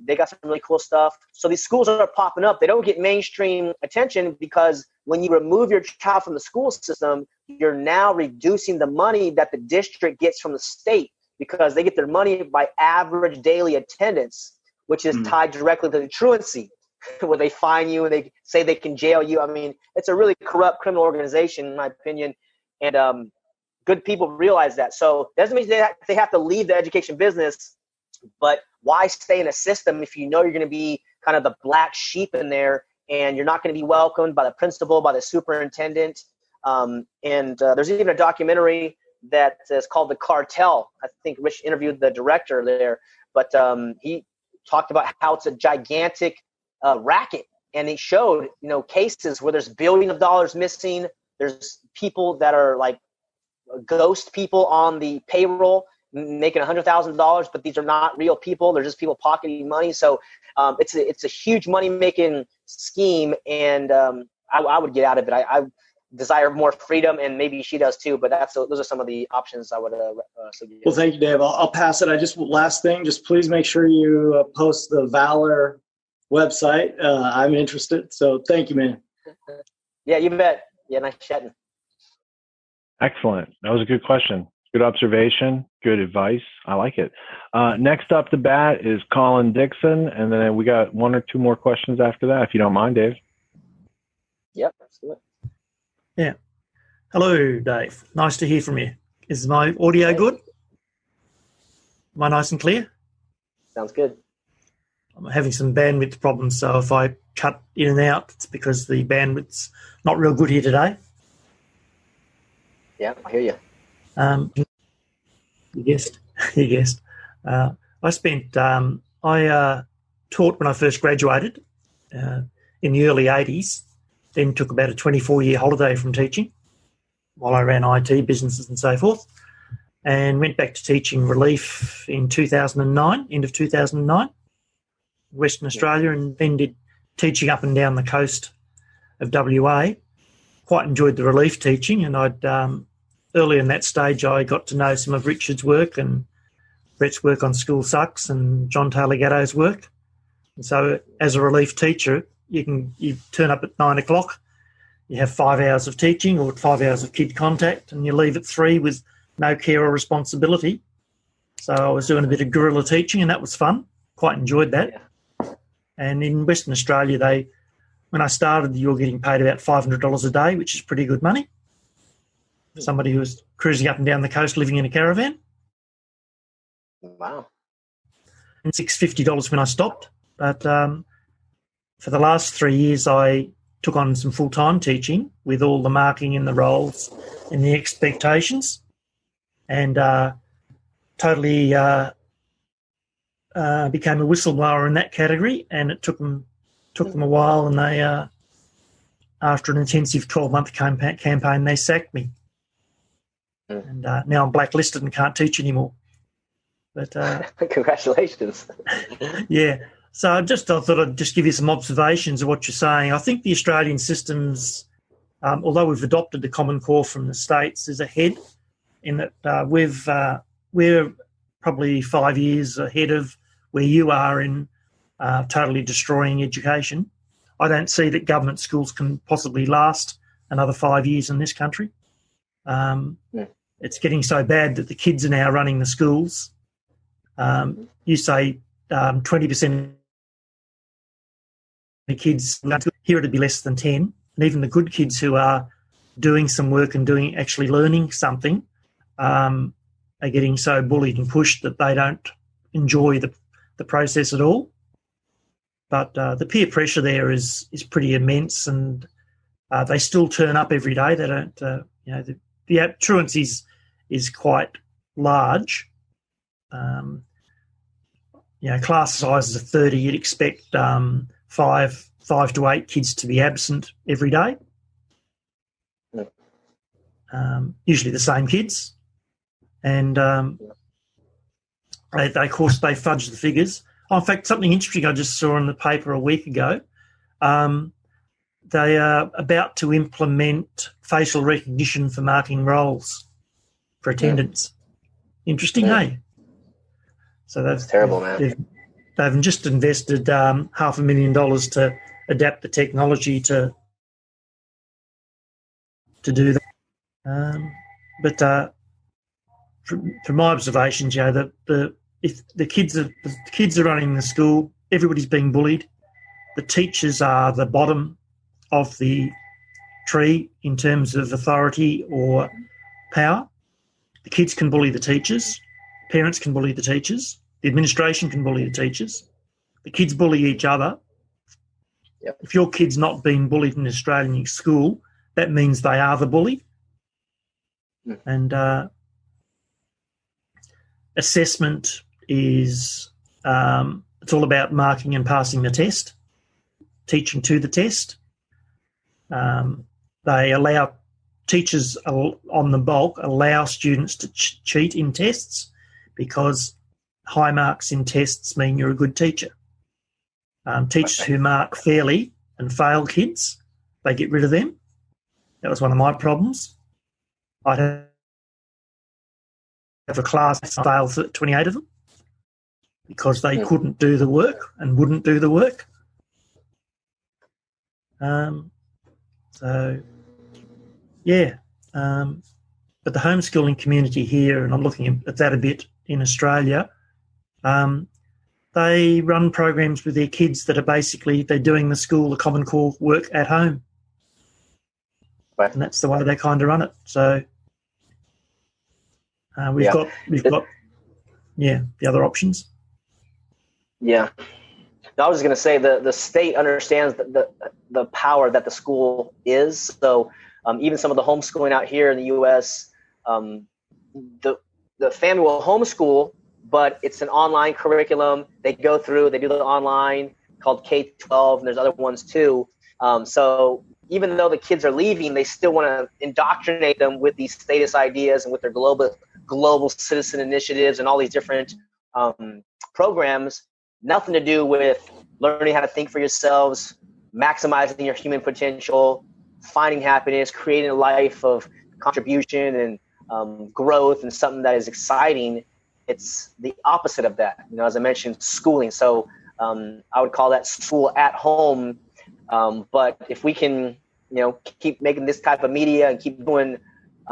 They got some really cool stuff. So these schools are popping up. They don't get mainstream attention because when you remove your child from the school system, you're now reducing the money that the district gets from the state, because they get their money by average daily attendance, which is tied directly to the truancy, where they fine you and they say they can jail you. I mean, it's a really corrupt criminal organization, in my opinion. And good people realize that. So it doesn't mean they have to leave the education business, but why stay in a system if you know you're going to be kind of the black sheep in there and you're not going to be welcomed by the principal, by the superintendent? There's even a documentary that is called The Cartel. I think Rich interviewed the director there, but he talked about how it's a gigantic racket, and he showed, cases where there's billions of dollars missing. There's people that are like ghost people on the payroll making $100,000, but these are not real people. They're just people pocketing money. So it's a huge money making scheme, and I would get out of it. I desire more freedom, and maybe she does too. But those are some of the options I would suggest. Well, thank you, Dave. I'll pass it. Last thing, just please make sure you post the Valor website. I'm interested. So thank you, man. Yeah, you bet. Yeah, nice chatting. Excellent. That was a good question. Good observation. Good advice. I like it. Next up the bat is Colin Dixon, and then we got one or two more questions after that, if you don't mind, Dave. Yep, absolutely. Yeah. Hello, Dave. Nice to hear from you. Is my audio good? Am I nice and clear? Sounds good. I'm having some bandwidth problems, so if I cut in and out, it's because the bandwidth's not real good here today. Yeah, I hear you. You guessed. I taught when I first graduated in the early 80s, then took about a 24-year holiday from teaching while I ran IT businesses and so forth, and went back to teaching relief in 2009, end of 2009, Western Australia, and then did teaching up and down the coast of WA. Quite enjoyed the relief teaching, and I'd early in that stage I got to know some of Richard's work and Brett's work on School Sucks and John Taylor Gatto's work. And so as a relief teacher, you turn up at 9 o'clock, you have 5 hours of teaching or 5 hours of kid contact, and you leave at 3 with no care or responsibility. So I was doing a bit of guerrilla teaching, and that was fun. Quite enjoyed that. Yeah. And in Western Australia, when I started, you were getting paid about $500 a day, which is pretty good money for somebody who was cruising up and down the coast living in a caravan. Wow. And $650 when I stopped. But for the last 3 years, I took on some full-time teaching with all the marking and the roles and the expectations, and totally became a whistleblower in that category. And it took them a while, and they, after an intensive 12-month campaign, they sacked me. And now I'm blacklisted and can't teach anymore. But congratulations. Yeah. So I thought I'd just give you some observations of what you're saying. I think the Australian systems, although we've adopted the Common Core from the States, is ahead in that we're probably 5 years ahead of where you are in totally destroying education. I don't see that government schools can possibly last another 5 years in this country. It's getting so bad that the kids are now running the schools. You say 20% the kids, here it'd be less than 10, and even the good kids who are doing some work and actually learning something are getting so bullied and pushed that they don't enjoy the process at all. But the peer pressure there is pretty immense, and they still turn up every day. They don't, the truancy is quite large. Class sizes of 30, you'd expect 5 to 8 kids to be absent every day. usually the same kids, and they of course they fudge the figures. Oh, in fact, something interesting I just saw in the paper a week ago. They are about to implement facial recognition for marking roles for attendance. Interesting, hey? So That's terrible, man. They've just invested $500,000 to adapt the technology to do that. But from my observations, if the kids are running the school, everybody's being bullied. The teachers are the bottom of the tree in terms of authority or power. The kids can bully the teachers. Parents can bully the teachers. The administration can bully the teachers. The kids bully each other. Yep. If your kid's not being bullied in an Australian school, that means they are the bully. And assessment is it's all about marking and passing the test, teaching to the test. They allow teachers on the bulk allow students to cheat in tests because high marks in tests mean you're a good teacher. Teachers who mark fairly and fail kids, they get rid of them. That was one of my problems. I'd have a class that failed 28 of them because they couldn't do the work and wouldn't do the work. But the homeschooling community here, and I'm looking at that a bit in Australia, they run programs with their kids that are basically they're doing the Common Core work at home. Right. And that's the way they kind of run it. So we've got the other options. Yeah. I was going to say the state understands the power that the school is. So even some of the homeschooling out here in the U.S., the family will homeschool, but it's an online curriculum. They do the online called K-12, and there's other ones too. So even though the kids are leaving, they still want to indoctrinate them with these status ideas and with their global citizen initiatives and all these different programs. Nothing to do with learning how to think for yourselves, maximizing your human potential, finding happiness, creating a life of contribution and growth and something that is exciting. It's the opposite of that. As I mentioned, schooling. So I would call that school at home. But if we can, keep making this type of media and keep doing,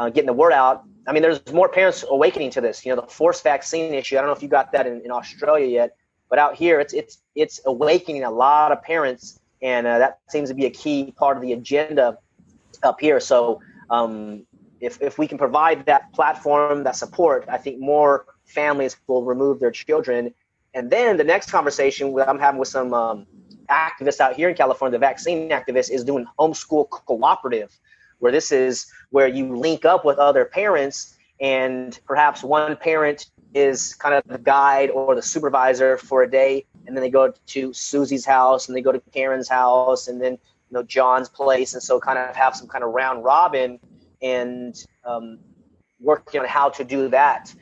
getting the word out. I mean, there's more parents awakening to this. The forced vaccine issue. I don't know if you got that in Australia yet, but out here, it's awakening a lot of parents, and that seems to be a key part of the agenda up here. So if we can provide that platform, that support, I think more families will remove their children. And then the next conversation that I'm having with some activists out here in California, the vaccine activists, is doing homeschool cooperative, where this is where you link up with other parents, and perhaps one parent is kind of the guide or the supervisor for a day, and then they go to Susie's house, and they go to Karen's house, and then John's place, and so kind of have some kind of round robin and working on how to do that.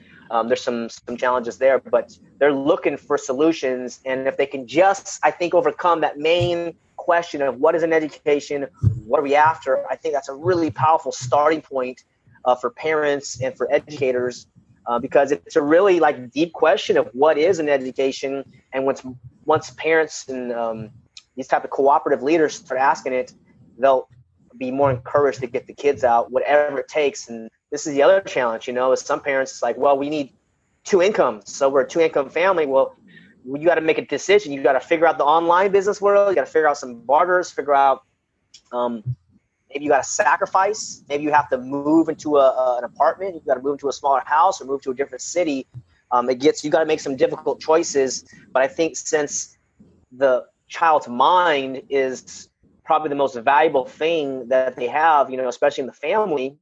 There's some challenges there, but they're looking for solutions, and if they can just, I think, overcome that main question of what is an education, what are we after, I think that's a really powerful starting point for parents and for educators, because it's a really deep question of what is an education. And once parents and these type of cooperative leaders start asking it, they'll be more encouraged to get the kids out, whatever it takes. And this is the other challenge, is some parents, it's like, well, we need 2 incomes. So we're a 2-income family. Well, you got to make a decision. You got to figure out the online business world. You got to figure out some barters, figure out maybe you got to sacrifice. Maybe you have to move into an apartment. You got to move into a smaller house or move to a different city. You got to make some difficult choices. But I think since the child's mind is probably the most valuable thing that they have, especially in the family,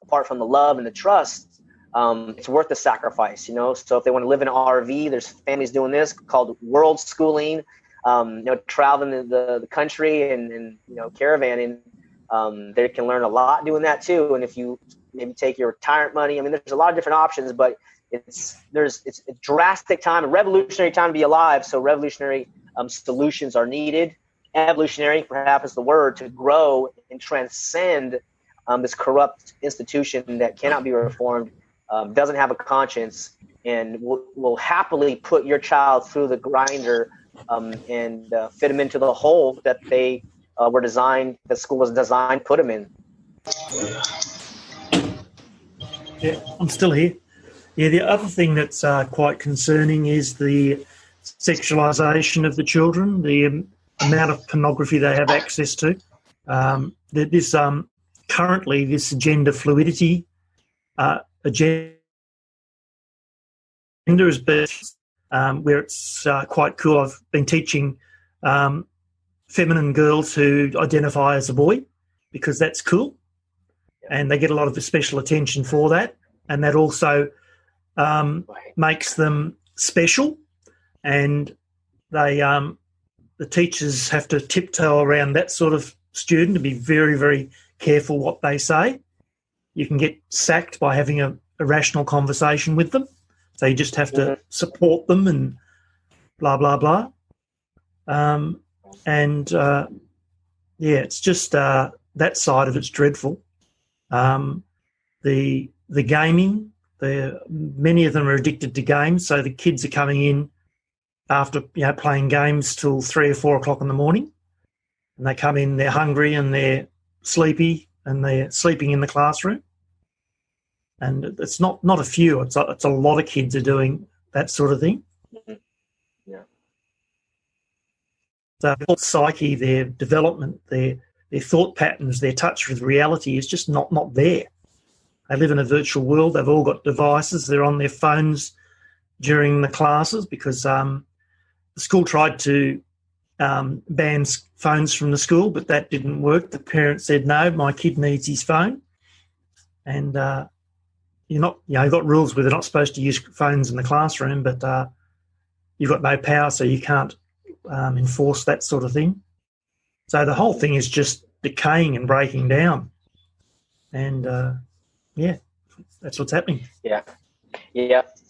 apart from the love and the trust, it's worth the sacrifice, So if they want to live in an RV, there's families doing this called world schooling, traveling the country and caravanning. They can learn a lot doing that too. And if you maybe take your retirement money. I mean, there's a lot of different options, but it's a drastic time, a revolutionary time to be alive. So revolutionary solutions are needed. Evolutionary, perhaps, is the word, to grow and transcend this corrupt institution that cannot be reformed, doesn't have a conscience, and will happily put your child through the grinder and fit them into the hole that they were designed, the school was designed to put them in. Yeah, I'm still here. Yeah, the other thing that's quite concerning is the sexualisation of the children, the amount of pornography they have access to. Currently, this gender fluidity agenda is where it's quite cool. I've been teaching feminine girls who identify as a boy because that's cool, and they get a lot of special attention for that, and that also makes them special, and they the teachers have to tiptoe around that sort of student to be very, very careful what they say. You can get sacked by having a rational conversation with them, so you just have to support them and blah blah blah. It's just that side of it's dreadful. The gaming, many of them are addicted to games, so the kids are coming in after playing games till 3 or 4 o'clock in the morning, and they come in, they're hungry and they're sleepy, and they're sleeping in the classroom. And it's not a few; it's a lot of kids are doing that sort of thing. Yeah. So their psyche, their development, their thought patterns, their touch with reality is just not there. They live in a virtual world. They've all got devices. They're on their phones during the classes because the school tried to ban phones from the school, but that didn't work. The parents said, no, my kid needs his phone. And you've got rules where they're not supposed to use phones in the classroom, but you've got no power, so you can't enforce that sort of thing. So the whole thing is just decaying and breaking down. And, that's what's happening. Yeah.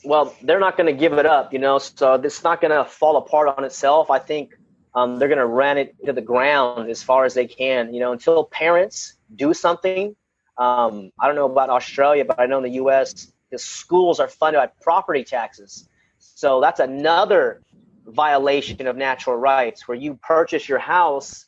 Well, they're not going to give it up, so it's not going to fall apart on itself. I think they're going to ran it to the ground as far as they can, until parents do something. I don't know about Australia, but I know in the U.S., the schools are funded by property taxes. So that's another violation of natural rights, where you purchase your house,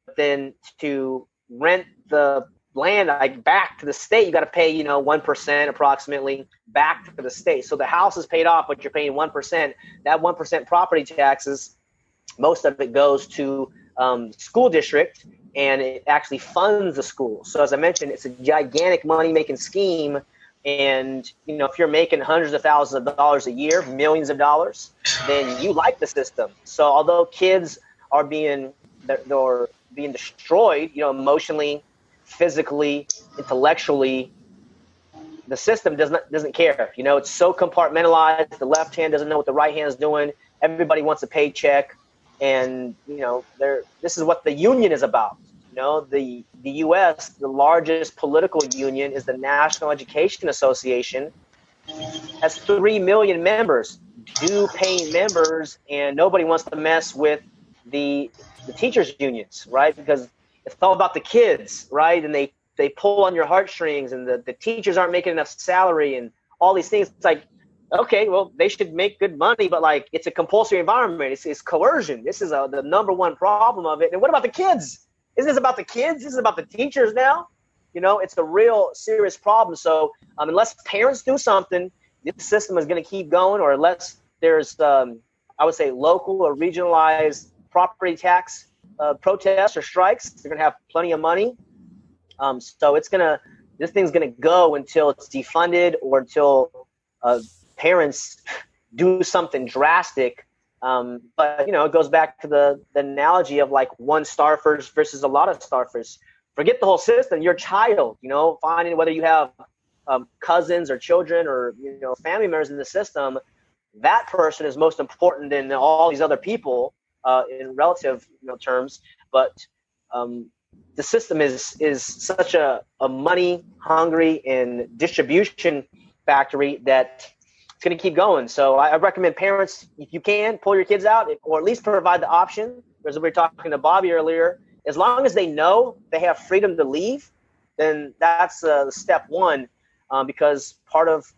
but then to rent the land back to the state, you got to pay 1% approximately back to the state. So the house is paid off, but you're paying 1%. That 1% property taxes, most of it goes to school district, and it actually funds the school. So as I mentioned, it's a gigantic money-making scheme. And if you're making hundreds of thousands of dollars a year, millions of dollars, then you like the system. So although kids are being destroyed, emotionally, physically, intellectually, the system doesn't care. It's so compartmentalized. The left hand doesn't know what the right hand is doing. Everybody wants a paycheck, and this is what the union is about. The U.S., the largest political union, is the National Education Association, has 3 million members, due-paying members, and nobody wants to mess with the teachers' unions, right? Because it's all about the kids, right? And they pull on your heartstrings, and the teachers aren't making enough salary and all these things. It's like, okay, well, they should make good money, but it's a compulsory environment. It's coercion. This is the number one problem of it. And what about the kids? Isn't this about the kids? This is about the teachers now. It's a real serious problem. So unless parents do something, this system is going to keep going, or unless there's, I would say, local or regionalized property tax protests or strikes, they're going to have plenty of money. So this thing's going to go until it's defunded, or until parents do something drastic. But it goes back to the analogy of one starfish versus a lot of starfish. Forget the whole system. Your child, finding whether you have cousins or children or family members in the system, that person is most important than all these other people in relative terms. But the system is such a money hungry and distribution factory that it's going to keep going. So I recommend parents, if you can, pull your kids out, or at least provide the option. As we were talking to Bobby earlier, as long as they know they have freedom to leave, then that's step one, because part of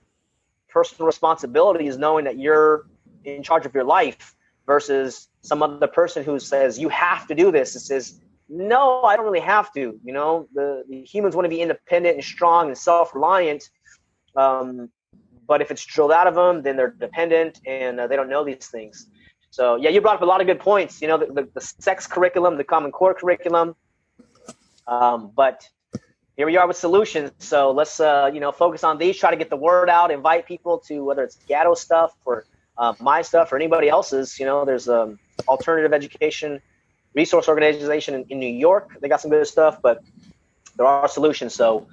personal responsibility is knowing that you're in charge of your life versus some other person who says you have to do this. It says, no, I don't really have to. You know, the humans want to be independent and strong and self-reliant. But if it's drilled out of them, then they're dependent and they don't know these things. So yeah, you brought up a lot of good points. You know, the sex curriculum, the Common Core curriculum. But here we are with solutions. So let's focus on these. Try to get the word out. Invite people to, whether it's Gatto stuff or my stuff or anybody else's. You know, there's alternative education resource organization in New York. They got some good stuff, but there are solutions. So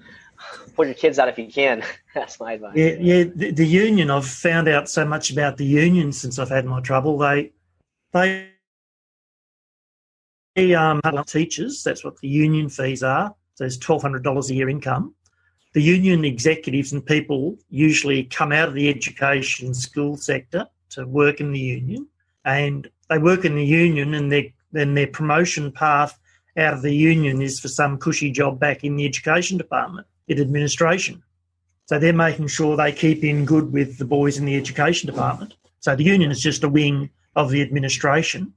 pull your kids out if you can. That's my advice. Yeah. The union, I've found out so much about the union since I've had my trouble. They teachers, that's what the union fees are. So it's $1,200 a year income. The union executives and people usually come out of the education school sector to work in the union, and they work in the union, and then their promotion path out of the union is for some cushy job back in the education department, in administration. So they're making sure they keep in good with the boys in the education department. So the union is just a wing of the administration.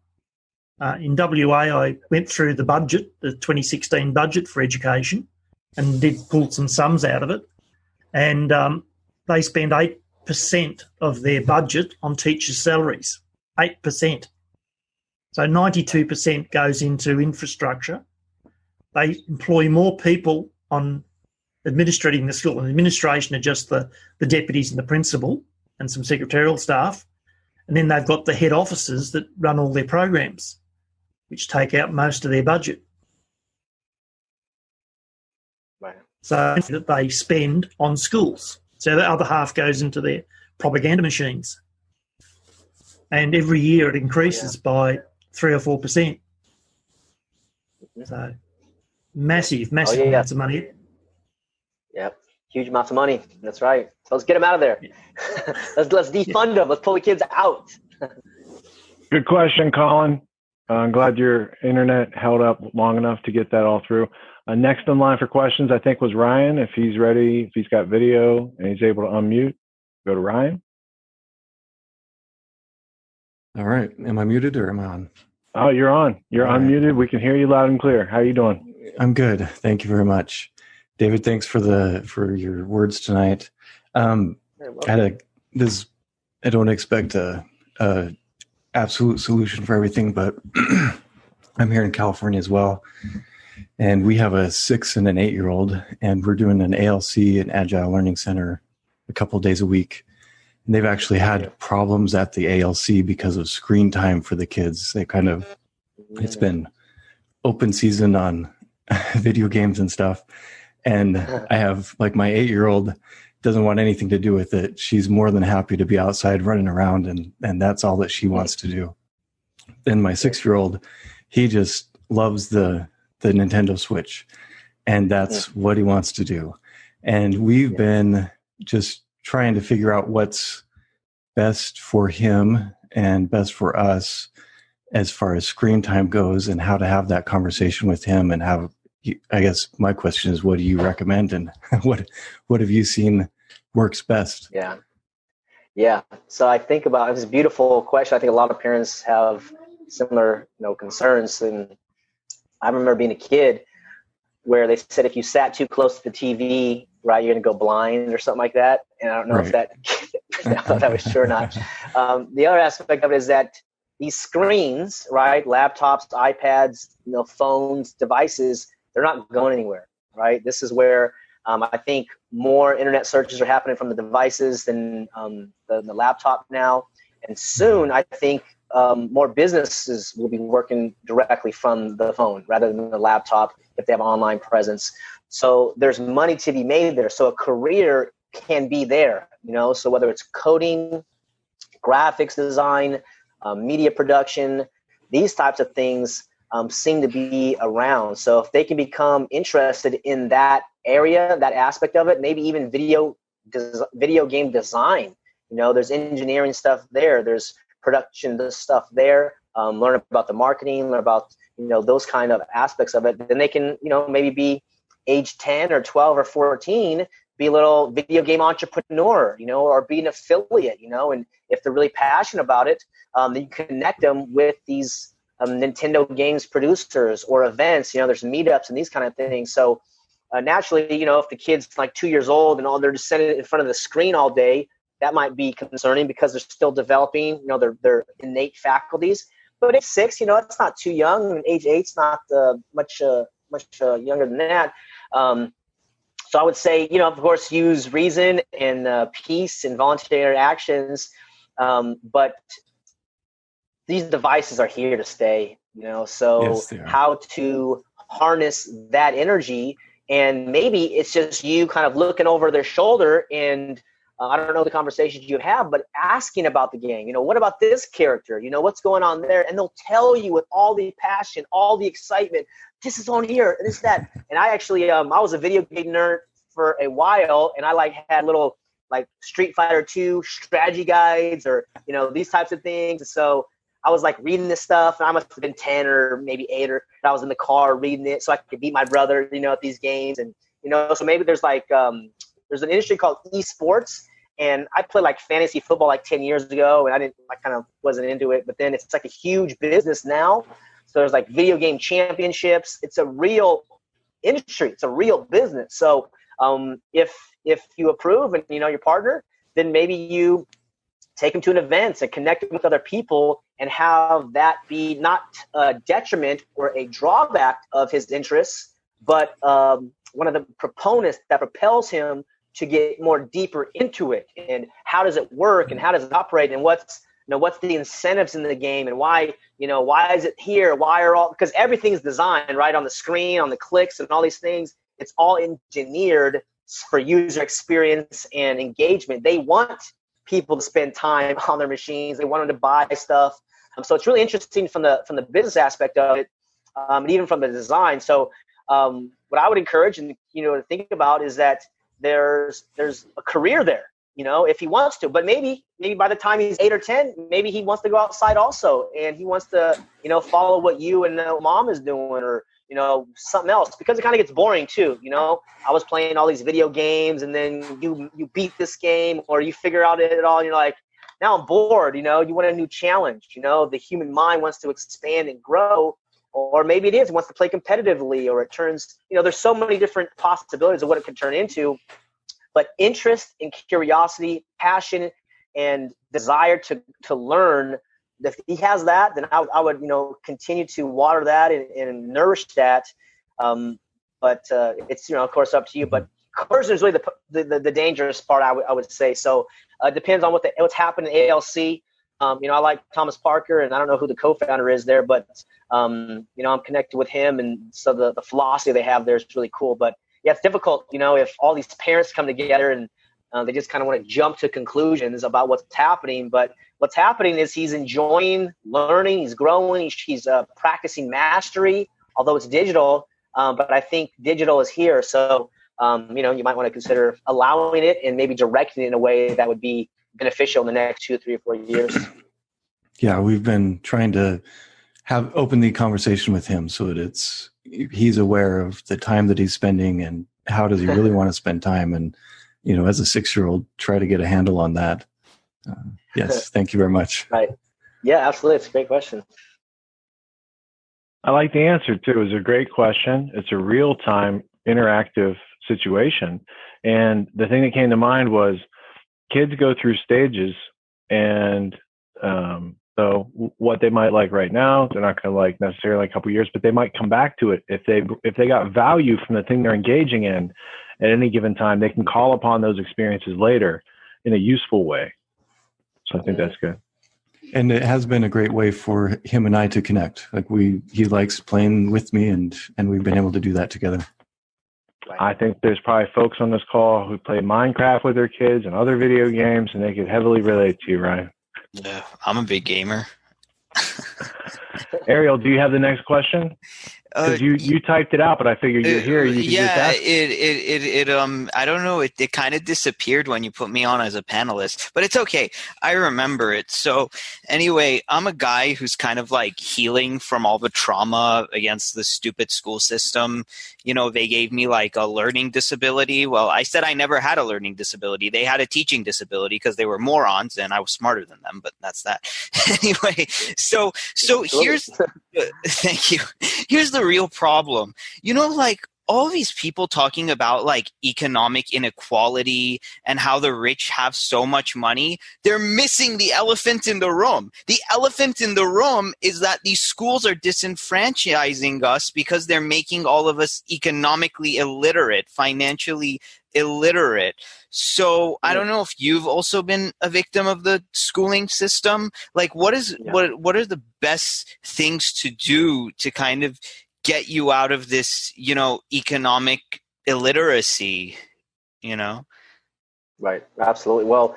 In WA, I went through the budget, the 2016 budget for education, and did pull some sums out of it. And they spend 8% of their budget on teachers' salaries, 8%. So 92% goes into infrastructure. They employ more people on administrating the school. And administration are just the deputies and the principal and some secretarial staff. And then they've got the head officers that run all their programs, which take out most of their budget. Right. So that they spend on schools. So the other half goes into their propaganda machines. And every year it increases by 3 or 4%. So massive amounts of money. Yep, huge amounts of money. That's right. So let's get them out of there. let's defund them. Let's pull the kids out. Good question, Colin. I'm glad your internet held up long enough to get that all through. Next in line for questions, I think, was Ryan. If he's ready, if he's got video and he's able to unmute, go to Ryan. All right. Am I muted or am I on? Oh, you're on. You're unmuted. We can hear you loud and clear. How are you doing? I'm good. Thank you very much. David, thanks for your words tonight. I don't expect a absolute solution for everything, but I'm here in California as well. And we have a 6 and an 8-year-old, and we're doing an ALC, an Agile Learning Center, a couple of days a week. And they've actually had problems at the ALC because of screen time for the kids. It's been open season on video games and stuff. And I have, like, my 8-year-old doesn't want anything to do with it. She's more than happy to be outside running around, and that's all that she wants to do. And my 6-year-old, he just loves the Nintendo Switch, and that's what he wants to do. And we've been just trying to figure out what's best for him and best for us as far as screen time goes, and how to have that conversation with him. And have, I guess my question is, what do you recommend, and what have you seen works best? Yeah. So I think about, it's a beautiful question. I think a lot of parents have similar, concerns. And I remember being a kid where they said if you sat too close to the TV, right, you're going to go blind or something like that. And I don't know if that was true or not. The other aspect of it is that these screens, right, laptops, iPads, phones, devices, they're not going anywhere, right? This is where I think more internet searches are happening from the devices than the laptop now. And soon, I think more businesses will be working directly from the phone rather than the laptop if they have online presence. So there's money to be made there. So a career can be there, so whether it's coding, graphics design, media production, these types of things, seem to be around. So if they can become interested in that area, that aspect of it, maybe even video game design, there's engineering stuff there, there's production stuff there, learn about the marketing, learn about, those kind of aspects of it. Then they can, maybe be age 10 or 12 or 14, be a little video game entrepreneur, or be an affiliate, and if they're really passionate about it, then you connect them with these Nintendo games producers or events, there's meetups and these kind of things. So naturally, if the kid's like 2 years old and they're just sitting in front of the screen all day, that might be concerning because they're still developing, their innate faculties. But age 6, it's not too young. And age 8's not much younger than that. So I would say, of course, use reason and peace and voluntary interactions. But these devices are here to stay, so yes, how to harness that energy. And maybe it's just you kind of looking over their shoulder and I don't know the conversations you have, but asking about the game, what about this character? What's going on there? And they'll tell you with all the passion, all the excitement, this is on here, this, that. And I actually, I was a video game nerd for a while, and I had little Street Fighter 2 strategy guides or, these types of things. So I was reading this stuff, and I must have been 10 or maybe 8, or I was in the car reading it so I could beat my brother, at these games. And, so maybe there's there's an industry called esports, and I played fantasy football 10 years ago, and I kind of wasn't into it, but then it's a huge business now. So there's video game championships. It's a real industry. It's a real business. So if you approve and your partner, then maybe you take them to an event and connect them with other people and have that be not a detriment or a drawback of his interests, but one of the proponents that propels him to get more deeper into it. And how does it work and how does it operate and what's the incentives in the game and why is it here? Because everything's designed right on the screen, on the clicks and all these things. It's all engineered for user experience and engagement. They want people to spend time on their machines. They want them to buy stuff. So it's really interesting from the business aspect of it, and even from the design. So what I would encourage and to think about is that there's a career there, if he wants to. But maybe by the time he's 8 or 10, maybe he wants to go outside also, and he wants to follow what you and mom is doing, or something else, because it kind of gets boring too. I was playing all these video games, and then you beat this game or you figure out it all, and you're like, now I'm bored. You want a new challenge. The human mind wants to expand and grow. Or maybe it wants to play competitively, or it turns, there's so many different possibilities of what it could turn into. But interest and curiosity, passion, and desire to learn, if he has that, then I would, continue to water that and nourish that. But it's, of course, up to you. But coercion is really the dangerous part, I would say. So it depends on what's happening in ALC. I like Thomas Parker, and I don't know who the co-founder is there, but I'm connected with him, and so the philosophy they have there is really cool. But yeah, it's difficult, if all these parents come together and they just kind of want to jump to conclusions about what's happening. But what's happening is he's enjoying learning, he's growing, he's practicing mastery, although it's digital. But I think digital is here, so you might want to consider allowing it and maybe directing it in a way that would be beneficial in the next 2, 3, or 4 years. Yeah, we've been trying to open the conversation with him so that he's aware of the time that he's spending and how does he really want to spend time. And, as a 6-year-old, try to get a handle on that. Yes, thank you very much. Right. Yeah, absolutely. It's a great question. I like the answer too. It's a great question. It's a real-time interactive situation. And the thing that came to mind was kids go through stages, and so what they might like right now, they're not going to like necessarily in a couple of years, but they might come back to it if they got value from the thing they're engaging in at any given time. They can call upon those experiences later in a useful way. So I think that's good. And it has been a great way for him and I to connect. He likes playing with me, and we've been able to do that together. I think there's probably folks on this call who play Minecraft with their kids and other video games, and they could heavily relate to you, Ryan. Yeah, I'm a big gamer. Ariel, do you have the next question? Because you typed it out, but I figured you're here. You could just ask. I don't know. It kind of disappeared when you put me on as a panelist, but it's okay. I remember it. So anyway, I'm a guy who's kind of like healing from all the trauma against the stupid school system. You know, they gave me like a learning disability. Well, I said I never had a learning disability. They had a teaching disability because they were morons and I was smarter than them, but that's that. Anyway, so here's thank you. Here's the real problem. You know, like all these people talking about like economic inequality and how the rich have so much money, they're missing the elephant in the room. The elephant in the room is that these schools are disenfranchising us because they're making all of us economically illiterate, financially illiterate. So I don't know if you've also been a victim of the schooling system. Like what are the best things to do to kind of get you out of this, you know, economic illiteracy, you know? Right. Absolutely. Well,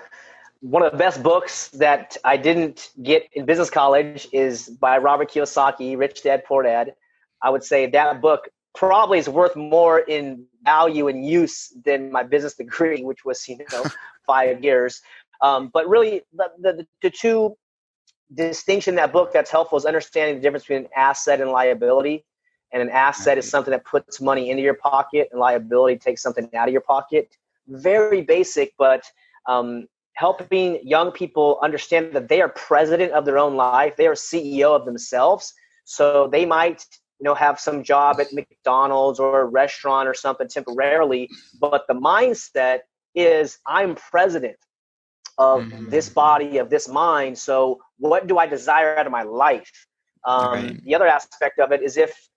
one of the best books that I didn't get in business college is by Robert Kiyosaki, Rich Dad, Poor Dad. I would say that book probably is worth more in value and use than my business degree, which was, 5 years. But really the two distinction in that book that's helpful is understanding the difference between asset and liability. And an asset is something that puts money into your pocket, and liability takes something out of your pocket. Very basic, but helping young people understand that they are president of their own life. They are CEO of themselves. So they might, have some job at McDonald's or a restaurant or something temporarily, but the mindset is I'm president of this body, of this mind. So what do I desire out of my life? The other aspect of it is if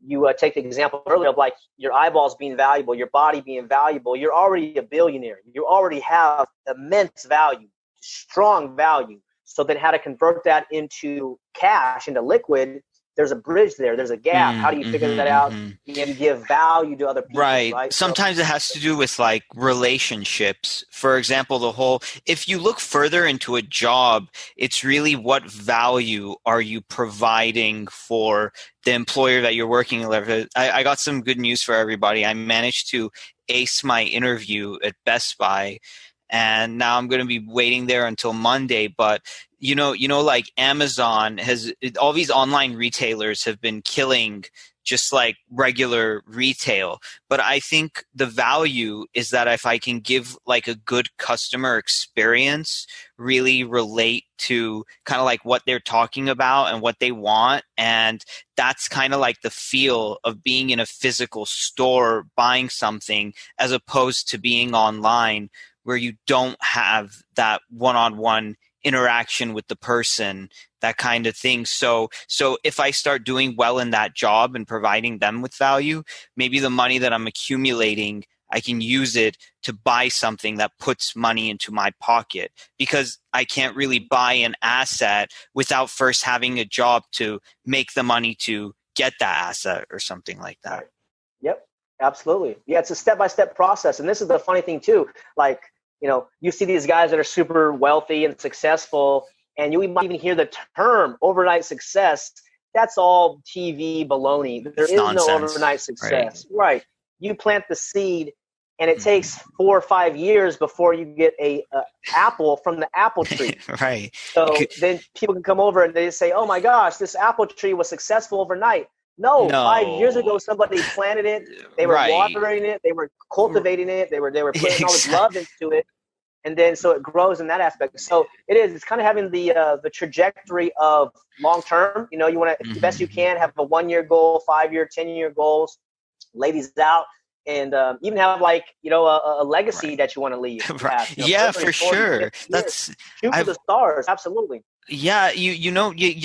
you take the example earlier of like your eyeballs being valuable, your body being valuable, you're already a billionaire. You already have immense value, strong value. So then how to convert that into cash, into liquid, there's a bridge there. There's a gap. How do you figure that out? You have to give value to other people, right? Sometimes it has to do with like relationships. For example, if you look further into a job, it's really what value are you providing for the employer that you're working with. I got some good news for everybody. I managed to ace my interview at Best Buy, and now I'm going to be waiting there until Monday. But like Amazon all these online retailers have been killing just like regular retail. But I think the value is that if I can give like a good customer experience, really relate to kind of like what they're talking about and what they want. And that's kind of like the feel of being in a physical store, buying something, as opposed to being online where you don't have that one-on-one interaction with the person, that kind of thing. So if I start doing well in that job and providing them with value, maybe the money that I'm accumulating, I can use it to buy something that puts money into my pocket, because I can't really buy an asset without first having a job to make the money to get that asset or something like that. Yep, absolutely. Yeah, it's a step-by-step process. And this is the funny thing too, like, you see these guys that are super wealthy and successful, and you might even hear the term overnight success. That's all TV baloney. There is no overnight success. Right. You plant the seed, and it takes 4 or 5 years before you get a apple from the apple tree. Right. So then people can come over and they say, oh my gosh, this apple tree was successful overnight. No, 5 years ago, somebody planted it. They were watering it. They were cultivating it. They were putting all this love into it. And then so it grows in that aspect. So it's kind of having the trajectory of long term. You want to, the best you can, have a 1-year goal, 5-year, 10-year goals, lay these out, and even have like, a legacy that you want to leave. Right. Yeah, for sure. That's shoot for the stars. Absolutely. Yeah,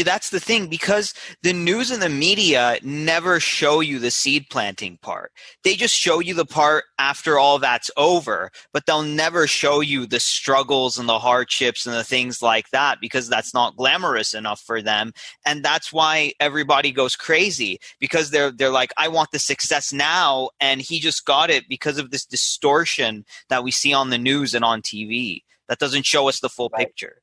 that's the thing, because the news and the media never show you the seed planting part. They just show you the part after all that's over, but they'll never show you the struggles and the hardships and the things like that, because that's not glamorous enough for them. And that's why everybody goes crazy, because they're like, I want the success now, and he just got it because of this distortion that we see on the news and on TV that doesn't show us the full picture.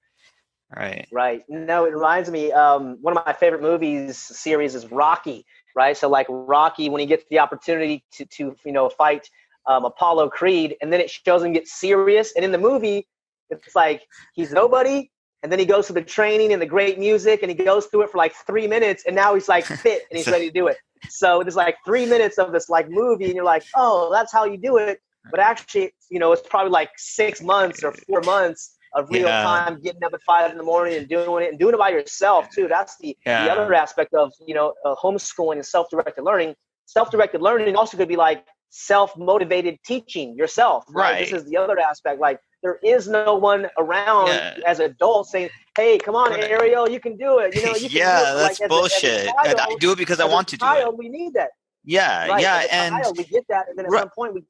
Right. Right. No, it reminds me, one of my favorite movies series is Rocky, right? So like Rocky, when he gets the opportunity to fight Apollo Creed, and then it shows him get serious. And in the movie, it's like he's nobody. And then he goes to the training and the great music, and he goes through it for like 3 minutes, and now he's like fit and he's ready to do it. So there's like 3 minutes of this like movie, and you're like, oh, that's how you do it. But actually, it's probably like 6 months or 4 months of real time, getting up at 5 in the morning and doing it by yourself too. That's the other aspect of homeschooling and self-directed learning. Self-directed learning also could be like self-motivated teaching yourself. Right. This is the other aspect. Like there is no one around as adults saying, "Hey, come on, Ariel, you can do it." You can do it. That's like, bullshit. I do it because I want to do it. We need that. Yeah, right. yeah, and we get that, and then at some point we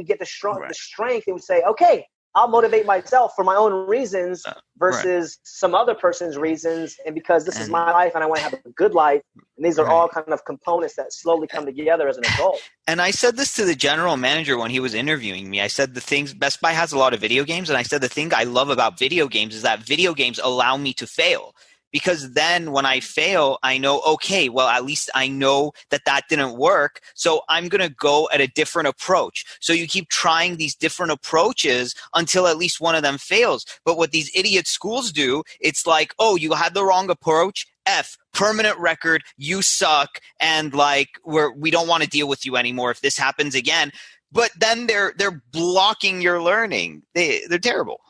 get the strength, and we say, "Okay, I'll motivate myself for my own reasons versus some other person's reasons, and because this is my life and I want to have a good life." And these are all kind of components that slowly come together as an adult. And I said this to the general manager when he was interviewing me. I said Best Buy has a lot of video games, and I said the thing I love about video games is that video games allow me to fail. Because then when I fail, I know, okay, well, at least I know that didn't work. So I'm going to go at a different approach. So you keep trying these different approaches until at least one of them fails. But what these idiot schools do, it's like, oh, you had the wrong approach. F, permanent record, you suck. And like, we don't want to deal with you anymore if this happens again. But then they're blocking your learning. They're terrible.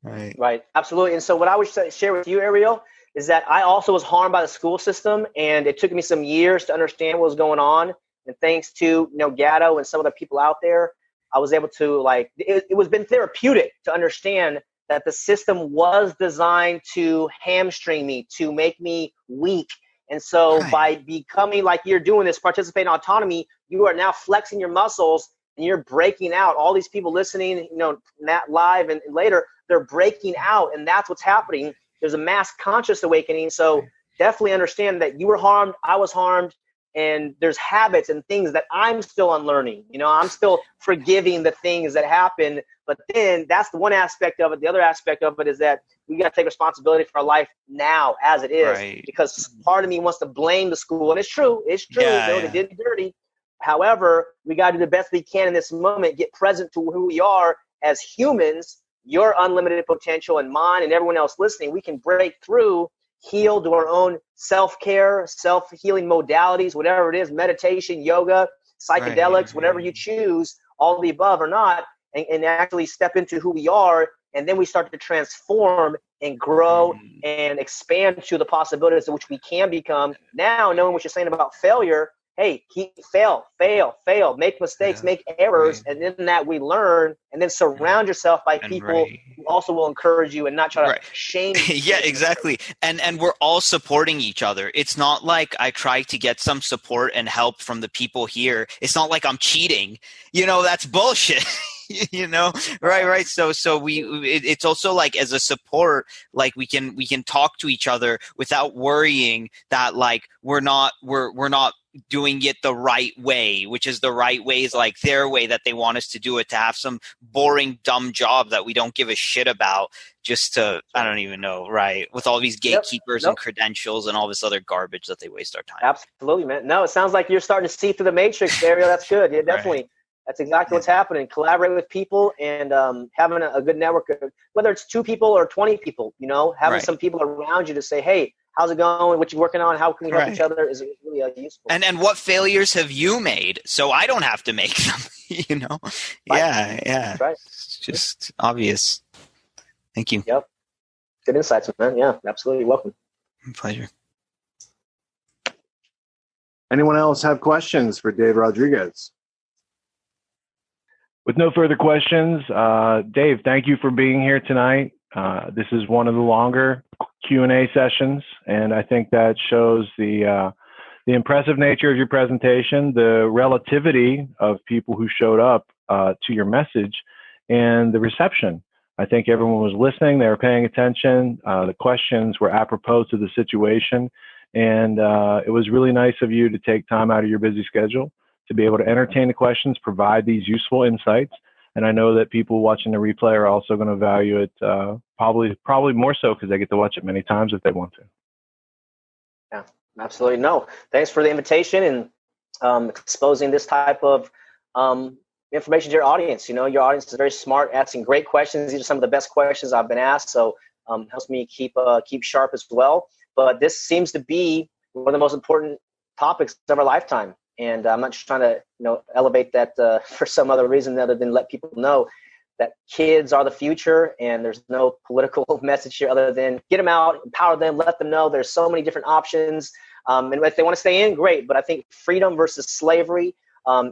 Right. Absolutely. And so what I would share with you, Ariel, is that I also was harmed by the school system, and it took me some years to understand what was going on. And thanks to Gatto and some of the people out there, I was able to it was been therapeutic to understand that the system was designed to hamstring me, to make me weak. And so by becoming like you're doing this, participating in autonomy, you are now flexing your muscles, and you're breaking out. All these people listening, live and later, they're breaking out, and that's what's happening. There's a mass conscious awakening. So definitely understand that you were harmed, I was harmed, and there's habits and things that I'm still unlearning. I'm still forgiving the things that happen, but then that's the one aspect of it. The other aspect of it is that we got to take responsibility for our life now as it is, because part of me wants to blame the school, and it's true. They did it dirty. However, we got to do the best we can in this moment, get present to who we are as humans, your unlimited potential and mine and everyone else listening. We can break through, heal, do our own self-care, self-healing modalities, whatever it is, meditation, yoga, psychedelics, whatever you choose, all the above or not, and actually step into who we are. And then we start to transform and grow and expand to the possibilities of which we can become. Now, knowing what you're saying about failure, hey, fail, make mistakes, make errors, and in that we learn, and then surround yourself by people who also will encourage you and not try to shame you. Yeah, exactly. And we're all supporting each other. It's not like I try to get some support and help from the people here. It's not like I'm cheating. That's bullshit. Right. So it's also like as a support, like we can talk to each other without worrying that like we're not doing it the right way, which is the right way is like their way that they want us to do it, to have some boring, dumb job that we don't give a shit about, just to, I don't even know, right? With all these gatekeepers and credentials and all this other garbage that they waste our time. Absolutely, man. No, it sounds like you're starting to see through the matrix, Ariel. That's good. Yeah, definitely. That's exactly what's happening. Collaborate with people and having a good network, whether it's 2 people or 20 people, having some people around you to say, hey, how's it going? What you working on? How can we help each other is really useful. And what failures have you made so I don't have to make them, Yeah. That's right. It's just obvious. Thank you. Yep. Good insights, man. Yeah, absolutely. Welcome. My pleasure. Anyone else have questions for Dave Rodriguez? With no further questions, Dave, thank you for being here tonight. This is one of the longer Q&A sessions, and I think that shows the impressive nature of your presentation, the relativity of people who showed up to your message, and the reception. I think everyone was listening, they were paying attention, the questions were apropos to the situation, and it was really nice of you to take time out of your busy schedule to be able to entertain the questions, provide these useful insights. And I know that people watching the replay are also going to value it probably more so because they get to watch it many times if they want to. Yeah, absolutely. No, thanks for the invitation and exposing this type of information to your audience. You know, your audience is very smart, asking great questions. These are some of the best questions I've been asked, so helps me keep sharp as well. But this seems to be one of the most important topics of our lifetime, and I'm not just trying to elevate that for some other reason other than let people know that kids are the future, and there's no political message here other than get them out, empower them, let them know there's so many different options. And if they want to stay in, great. But I think freedom versus slavery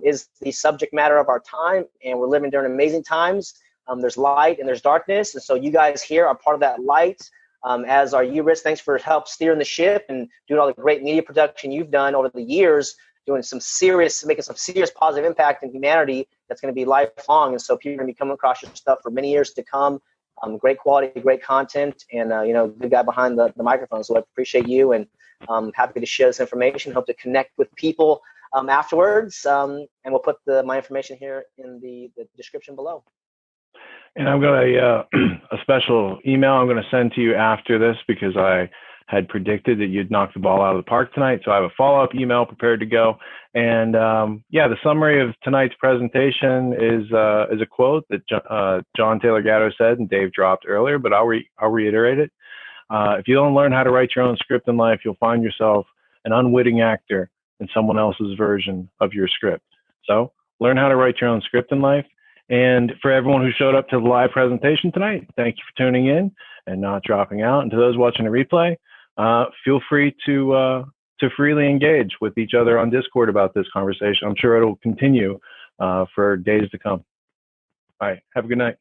is the subject matter of our time, and we're living during amazing times. There's light and there's darkness, and so you guys here are part of that light, as are you, Rich. Thanks for help steering the ship and doing all the great media production you've done over the years, making some serious positive impact in humanity that's going to be lifelong. And so people are going to be coming across your stuff for many years to come. Great quality, great content, and good guy behind the microphone. So I appreciate you, and I'm happy to share this information. Hope to connect with people afterwards, and we'll put my information here in the description below. And I've got a special email I'm going to send to you after this because I had predicted that you'd knock the ball out of the park tonight. So I have a follow-up email prepared to go. And the summary of tonight's presentation is a quote that John Taylor Gatto said and Dave dropped earlier, but I'll reiterate it. If you don't learn how to write your own script in life, you'll find yourself an unwitting actor in someone else's version of your script. So learn how to write your own script in life. And for everyone who showed up to the live presentation tonight, thank you for tuning in and not dropping out. And to those watching the replay, feel free to freely engage with each other on Discord about this conversation. I'm sure it'll continue for days to come. All right, have a good night.